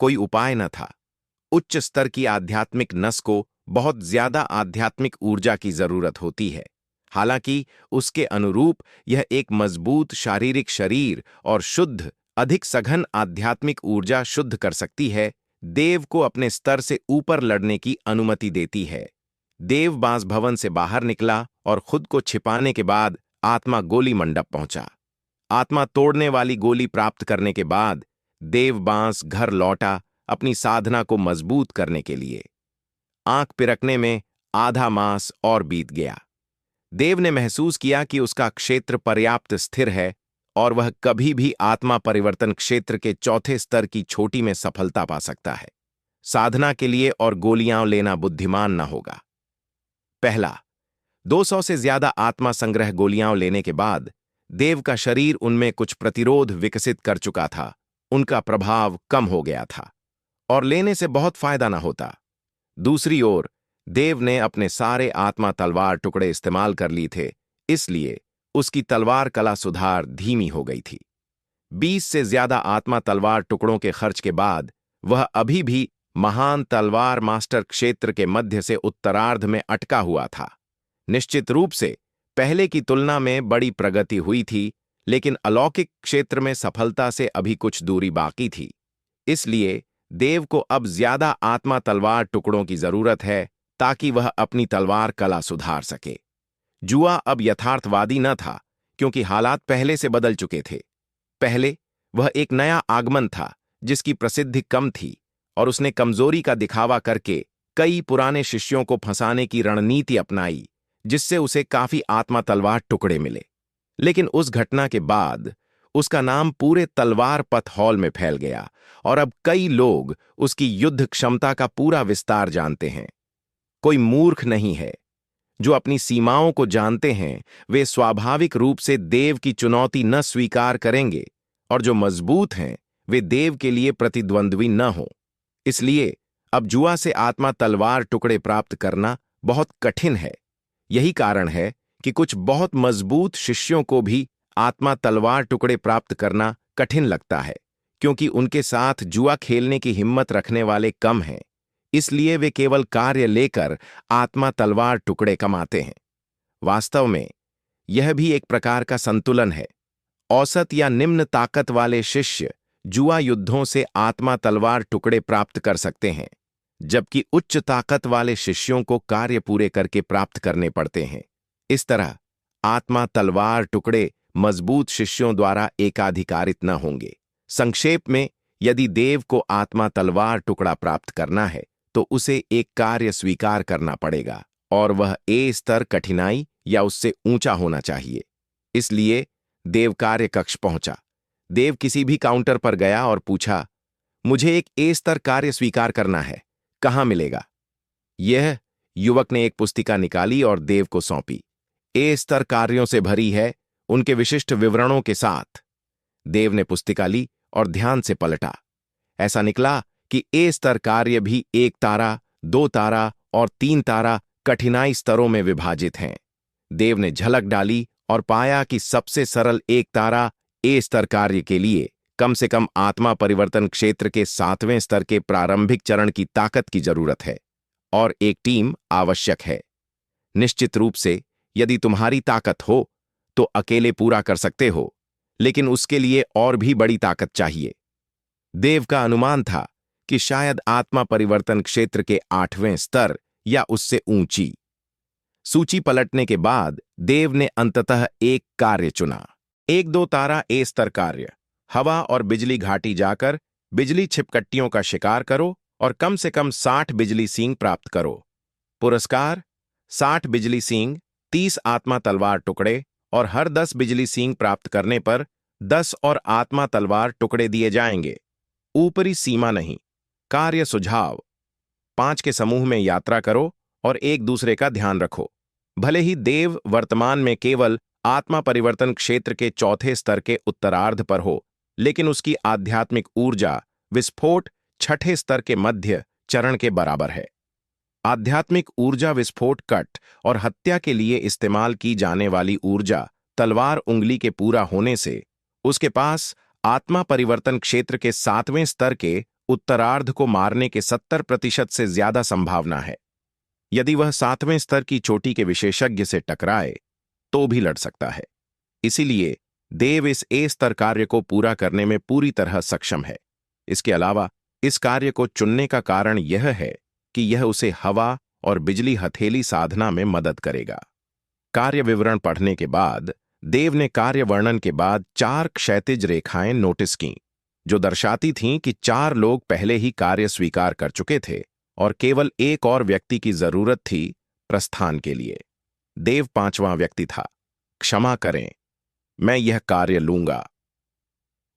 कोई उपाय न था। उच्च स्तर की आध्यात्मिक नस को बहुत ज्यादा आध्यात्मिक ऊर्जा की जरूरत होती है। हालांकि उसके अनुरूप यह एक मजबूत शारीरिक शरीर और शुद्ध, अधिक सघन आध्यात्मिक ऊर्जा शुद्ध कर सकती है, देव को अपने स्तर से ऊपर लड़ने की अनुमति देती है। देव बांस भवन से बाहर निकला और खुद को छिपाने के बाद आत्मा गोली मंडप पहुंचा। आत्मा तोड़ने वाली गोली प्राप्त करने के बाद देव बांस घर लौटा अपनी साधना को मजबूत करने के लिए। आंख पिरकने में आधा मास और बीत गया। देव ने महसूस किया कि उसका क्षेत्र पर्याप्त स्थिर है और वह कभी भी आत्मा परिवर्तन क्षेत्र के 4थे स्तर की चोटी में सफलता पा सकता है। साधना के लिए और गोलियां लेना बुद्धिमान न होगा। पहला, 200 से ज्यादा आत्मा संग्रह गोलियां लेने के बाद देव का शरीर उनमें कुछ प्रतिरोध विकसित कर चुका था। उनका प्रभाव कम हो गया था और लेने से बहुत फायदा न होता। दूसरी ओर देव ने अपने सारे आत्मा तलवार टुकड़े इस्तेमाल कर लिए थे, इसलिए उसकी तलवार कला सुधार धीमी हो गई थी। 20 से ज्यादा आत्मा तलवार टुकड़ों के खर्च के बाद वह अभी भी महान तलवार मास्टर क्षेत्र के मध्य से उत्तरार्ध में अटका हुआ था। निश्चित रूप से पहले की तुलना में बड़ी प्रगति हुई थी, लेकिन अलौकिक क्षेत्र में सफलता से अभी कुछ दूरी बाकी थी। इसलिए देव को अब ज्यादा आत्मा तलवार टुकड़ों की जरूरत है ताकि वह अपनी तलवार कला सुधार सके। जुआ अब यथार्थवादी न था, क्योंकि हालात पहले से बदल चुके थे। पहले वह एक नया आगमन था जिसकी प्रसिद्धि कम थी और उसने कमजोरी का दिखावा करके कई पुराने शिष्यों को फंसाने की रणनीति अपनाई, जिससे उसे काफी आत्मा तलवार टुकड़े मिले। लेकिन उस घटना के बाद उसका नाम पूरे तलवार पथ हॉल में फैल गया और अब कई लोग उसकी युद्ध क्षमता का पूरा विस्तार जानते हैं। कोई मूर्ख नहीं है। जो अपनी सीमाओं को जानते हैं वे स्वाभाविक रूप से देव की चुनौती न स्वीकार करेंगे, और जो मजबूत हैं वे देव के लिए प्रतिद्वंद्वी न हो। इसलिए अब जुआ से आत्मा तलवार टुकड़े प्राप्त करना बहुत कठिन है। यही कारण है कि कुछ बहुत मजबूत शिष्यों को भी आत्मा तलवार टुकड़े प्राप्त करना कठिन लगता है, क्योंकि उनके साथ जुआ खेलने की हिम्मत रखने वाले कम हैं। इसलिए वे केवल कार्य लेकर आत्मा तलवार टुकड़े कमाते हैं। वास्तव में यह भी एक प्रकार का संतुलन है। औसत या निम्न ताकत वाले शिष्य जुआ युद्धों से आत्मा तलवार टुकड़े प्राप्त कर सकते हैं, जबकि उच्च ताकत वाले शिष्यों को कार्य पूरे करके प्राप्त करने पड़ते हैं। इस तरह आत्मा तलवार टुकड़े मजबूत शिष्यों द्वारा एकाधिकारित न होंगे। संक्षेप में, यदि देव को आत्मा तलवार टुकड़ा प्राप्त करना है तो उसे एक कार्य स्वीकार करना पड़ेगा, और वह ए स्तर कठिनाई या उससे ऊंचा होना चाहिए। इसलिए देव कार्य कक्ष पहुंचा। देव किसी भी काउंटर पर गया और पूछा, मुझे एक ए स्तर कार्य स्वीकार करना है, कहां मिलेगा? यह युवक ने एक पुस्तिका निकाली और देव को सौंपी। ए स्तर कार्यों से भरी है, उनके विशिष्ट विवरणों के साथ। देव ने पुस्तिका ली और ध्यान से पलटा। ऐसा निकला कि ए स्तर कार्य भी 1 तारा, 2 तारा और 3 तारा कठिनाई स्तरों में विभाजित हैं। देव ने झलक डाली और पाया कि सबसे सरल 1 तारा ए स्तर कार्य के लिए कम से कम आत्मा परिवर्तन क्षेत्र के 7वें स्तर के प्रारंभिक चरण की ताकत की जरूरत है, और एक टीम आवश्यक है। निश्चित रूप से यदि तुम्हारी ताकत हो तो अकेले पूरा कर सकते हो, लेकिन उसके लिए और भी बड़ी ताकत चाहिए। देव का अनुमान था कि शायद आत्मा परिवर्तन क्षेत्र के 8वें स्तर या उससे ऊंची। सूची पलटने के बाद देव ने अंततः एक कार्य चुना। 1-2 तारा ए स्तर कार्य। हवा और बिजली घाटी जाकर बिजली छिपकट्टियों का शिकार करो और कम से कम 60 बिजली सींग प्राप्त करो। पुरस्कार: 60 बिजली सींग, 30 आत्मा तलवार टुकड़े, और हर 10 बिजली सींग प्राप्त करने पर 10 और आत्मा तलवार टुकड़े दिए जाएंगे। ऊपरी सीमा नहीं। कार्य सुझाव: 5 के समूह में यात्रा करो और एक दूसरे का ध्यान रखो। भले ही देव वर्तमान में केवल आत्मा परिवर्तन क्षेत्र के 4थे स्तर के उत्तरार्ध पर हो, लेकिन उसकी आध्यात्मिक ऊर्जा विस्फोट 6ठे स्तर के मध्य चरण के बराबर है। आध्यात्मिक ऊर्जा विस्फोट कट और हत्या के लिए इस्तेमाल की जाने वाली ऊर्जा तलवार उंगली के पूरा होने से उसके पास आत्मा परिवर्तन क्षेत्र के 7वें स्तर के उत्तरार्ध को मारने के 70% से ज्यादा संभावना है। यदि वह 7वें स्तर की चोटी के विशेषज्ञ से टकराए तो भी लड़ सकता है। इसीलिए देव इस ए स्तर कार्य को पूरा करने में पूरी तरह सक्षम है। इसके अलावा इस कार्य को चुनने का कारण यह है कि यह उसे हवा और बिजली हथेली साधना में मदद करेगा। कार्य विवरण पढ़ने के बाद देव ने कार्य वर्णन के बाद 4 क्षैतिज रेखाएं नोटिस कीं, जो दर्शाती थीं कि 4 लोग पहले ही कार्य स्वीकार कर चुके थे और केवल एक और व्यक्ति की जरूरत थी प्रस्थान के लिए। देव 5वां व्यक्ति था। क्षमा करें, मैं यह कार्य लूंगा।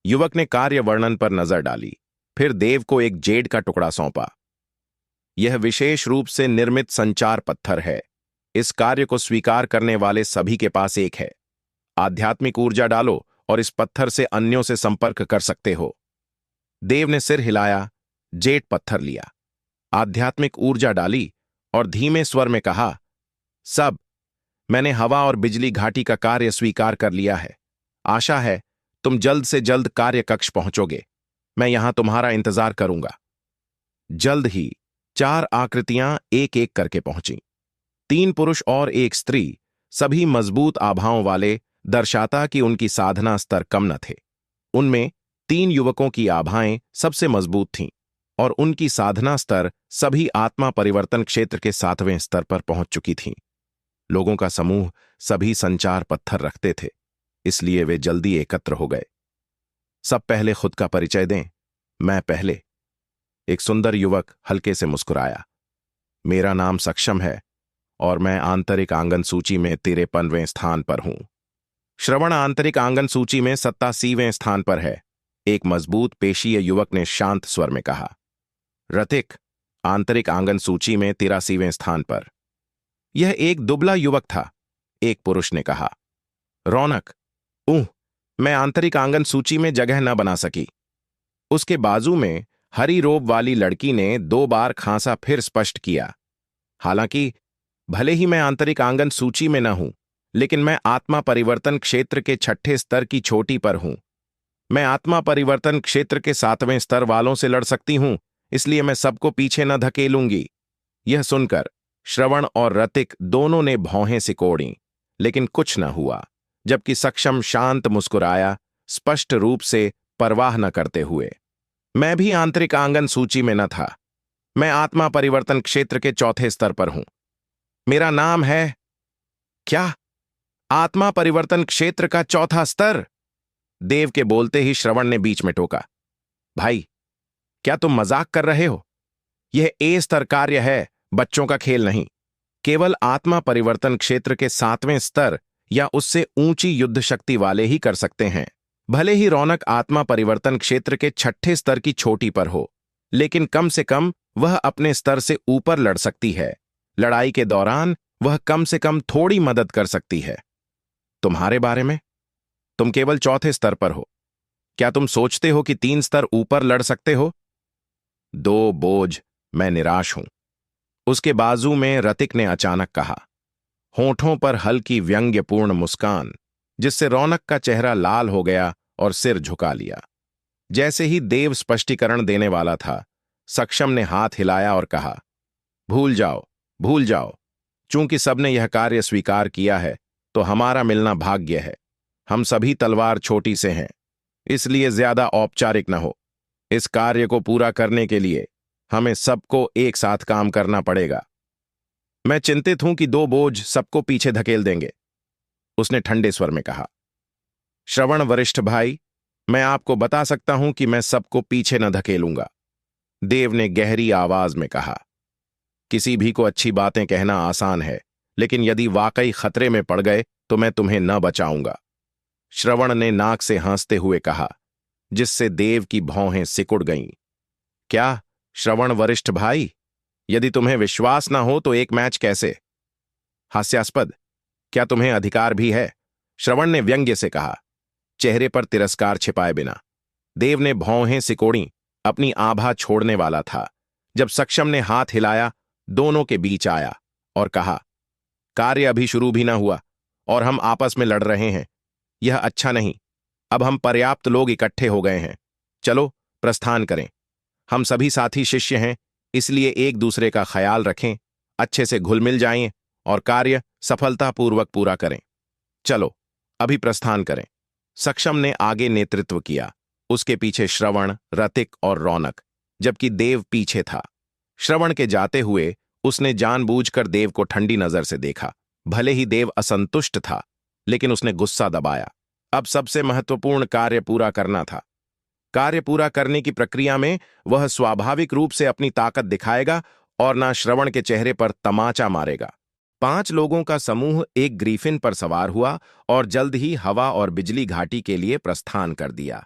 युवक ने कार्य वर्णन पर नजर डाली, फिर देव को एक जेड का टुकड़ा सौंपा। यह विशेष रूप से निर्मित संचार पत्थर है। इस कार्य को स्वीकार करने वाले सभी के पास एक है। आध्यात्मिक ऊर्जा डालो और इस पत्थर से अन्यों से संपर्क कर सकते हो। देव ने सिर हिलाया, जेड पत्थर लिया, आध्यात्मिक ऊर्जा डाली और धीमे स्वर में कहा, सब, मैंने हवा और बिजली घाटी का कार्य स्वीकार कर लिया है। आशा है तुम जल्द से जल्द कार्य कक्ष पहुंचोगे। मैं यहां तुम्हारा इंतजार करूंगा। जल्द ही 4 आकृतियां एक एक करके पहुंची। 3 पुरुष और 1 स्त्री, सभी मजबूत आभाओं वाले, दर्शाता कि उनकी साधना स्तर कम न थे। उनमें 3 युवकों की आभाएं सबसे मजबूत थीं और उनकी साधना स्तर सभी आत्मा परिवर्तन क्षेत्र के 7वें स्तर पर पहुंच चुकी थीं। लोगों का समूह सभी संचार पत्थर रखते थे, इसलिए वे जल्दी एकत्र हो गए। सब पहले खुद का परिचय दें। मैं पहले। एक सुंदर युवक हल्के से मुस्कुराया। मेरा नाम सक्षम है और मैं आंतरिक आंगन सूची में 53वें स्थान पर हूं। श्रवण आंतरिक आंगन सूची में 87वें स्थान पर है, एक मजबूत पेशीय युवक ने शांत स्वर में कहा। ऋतिक आंतरिक आंगन सूची में 83वें स्थान पर। यह एक दुबला युवक था, एक पुरुष ने कहा। रौनक, मैं आंतरिक आंगन सूची में जगह न बना सकी। उसके बाजू में हरी रोब वाली लड़की ने 2 बार खांसा फिर स्पष्ट किया। हालांकि भले ही मैं आंतरिक आंगन सूची में न हूं, लेकिन मैं आत्मा परिवर्तन क्षेत्र के 6ठे स्तर की चोटी पर हूं। मैं आत्मा परिवर्तन क्षेत्र के 7वें स्तर वालों से लड़ सकती हूं, इसलिए मैं सबको पीछे न धकेलूंगी। यह सुनकर श्रवण और ऋतिक दोनों ने भौहें सिकोड़ी, लेकिन कुछ न हुआ, जबकि सक्षम शांत मुस्कुराया, स्पष्ट रूप से परवाह न करते हुए। मैं भी आंतरिक आंगन सूची में न था। मैं आत्मा परिवर्तन क्षेत्र के 4थे स्तर पर हूं। मेरा नाम है क्या? आत्मा परिवर्तन क्षेत्र का 4था स्तर? देव के बोलते ही श्रवण ने बीच में टोका। भाई, क्या तुम मजाक कर रहे हो? यह ए स्तर कार्य है, बच्चों का खेल नहीं। केवल आत्मा परिवर्तन क्षेत्र के 7वें स्तर या उससे ऊंची युद्ध शक्ति वाले ही कर सकते हैं। भले ही रौनक आत्मा परिवर्तन क्षेत्र के 6ठे स्तर की छोटी पर हो, लेकिन कम से कम वह अपने स्तर से ऊपर लड़ सकती है। लड़ाई के दौरान वह कम से कम थोड़ी मदद कर सकती है। तुम्हारे बारे में? तुम केवल 4थे स्तर पर हो। क्या तुम सोचते हो कि 3 स्तर ऊपर लड़ सकते हो? 2 बोझ, मैं निराश हूं। उसके बाजू में ऋतिक ने अचानक कहा, होठों पर हल्की व्यंग्यपूर्ण मुस्कान, जिससे रौनक का चेहरा लाल हो गया और सिर झुका लिया। जैसे ही देव स्पष्टीकरण देने वाला था, सक्षम ने हाथ हिलाया और कहा, भूल जाओ, भूल जाओ। चूंकि सबने यह कार्य स्वीकार किया है, तो हमारा मिलना भाग्य है। हम सभी तलवार छोटी से हैं, इसलिए ज्यादा औपचारिक न हो। इस कार्य को पूरा करने के लिए हमें सबको एक साथ काम करना पड़ेगा। मैं चिंतित हूं कि 2 बोझ सबको पीछे धकेल देंगे, उसने ठंडे स्वर में कहा। श्रवण वरिष्ठ भाई, मैं आपको बता सकता हूं कि मैं सबको पीछे न धकेलूंगा, देव ने गहरी आवाज में कहा। किसी भी को अच्छी बातें कहना आसान है, लेकिन यदि वाकई खतरे में पड़ गए तो मैं तुम्हें न बचाऊंगा, श्रवण ने नाक से हंसते हुए कहा, जिससे देव की भौहें सिकुड़ गईं। क्या श्रवण वरिष्ठ भाई, यदि तुम्हें विश्वास ना हो तो एक मैच कैसे? हास्यास्पद, क्या तुम्हें अधिकार भी है? श्रवण ने व्यंग्य से कहा, चेहरे पर तिरस्कार छिपाए बिना। देव ने भौहें सिकोड़ी, अपनी आभा छोड़ने वाला था, जब सक्षम ने हाथ हिलाया, दोनों के बीच आया और कहा, कार्य अभी शुरू भी ना हुआ और हम आपस में लड़ रहे हैं। यह अच्छा नहीं। अब हम पर्याप्त लोग इकट्ठे हो गए हैं, चलो प्रस्थान करें। हम सभी साथी शिष्य हैं, इसलिए एक दूसरे का ख्याल रखें, अच्छे से घुल मिल जाएं और कार्य सफलतापूर्वक पूरा करें। चलो अभी प्रस्थान करें। सक्षम ने आगे नेतृत्व किया, उसके पीछे श्रवण, ऋतिक और रौनक, जबकि देव पीछे था। श्रवण के जाते हुए उसने जानबूझकर देव को ठंडी नजर से देखा। भले ही देव असंतुष्ट था, लेकिन उसने गुस्सा दबाया। अब सबसे महत्वपूर्ण कार्य पूरा करना था। कार्य पूरा करने की प्रक्रिया में वह स्वाभाविक रूप से अपनी ताकत दिखाएगा और ना श्रवण के चेहरे पर तमाचा मारेगा। 5 लोगों का समूह एक ग्रीफिन पर सवार हुआ और जल्द ही हवा और बिजली घाटी के लिए प्रस्थान कर दिया।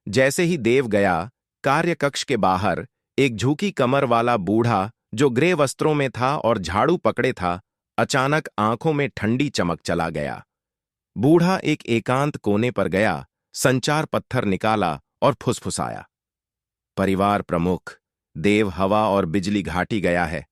जैसे ही देव गया, कार्य कक्ष के बाहर एक झुकी कमर वाला बूढ़ा जो ग्रे वस्त्रों में था और झाड़ू पकड़े था, अचानक आंखों में ठंडी चमक चला गया। बूढ़ा एक एकांत कोने पर गया, संचार पत्थर निकाला और फुसफुसाया, परिवार प्रमुख, देव हवा और बिजली घाटी गया है।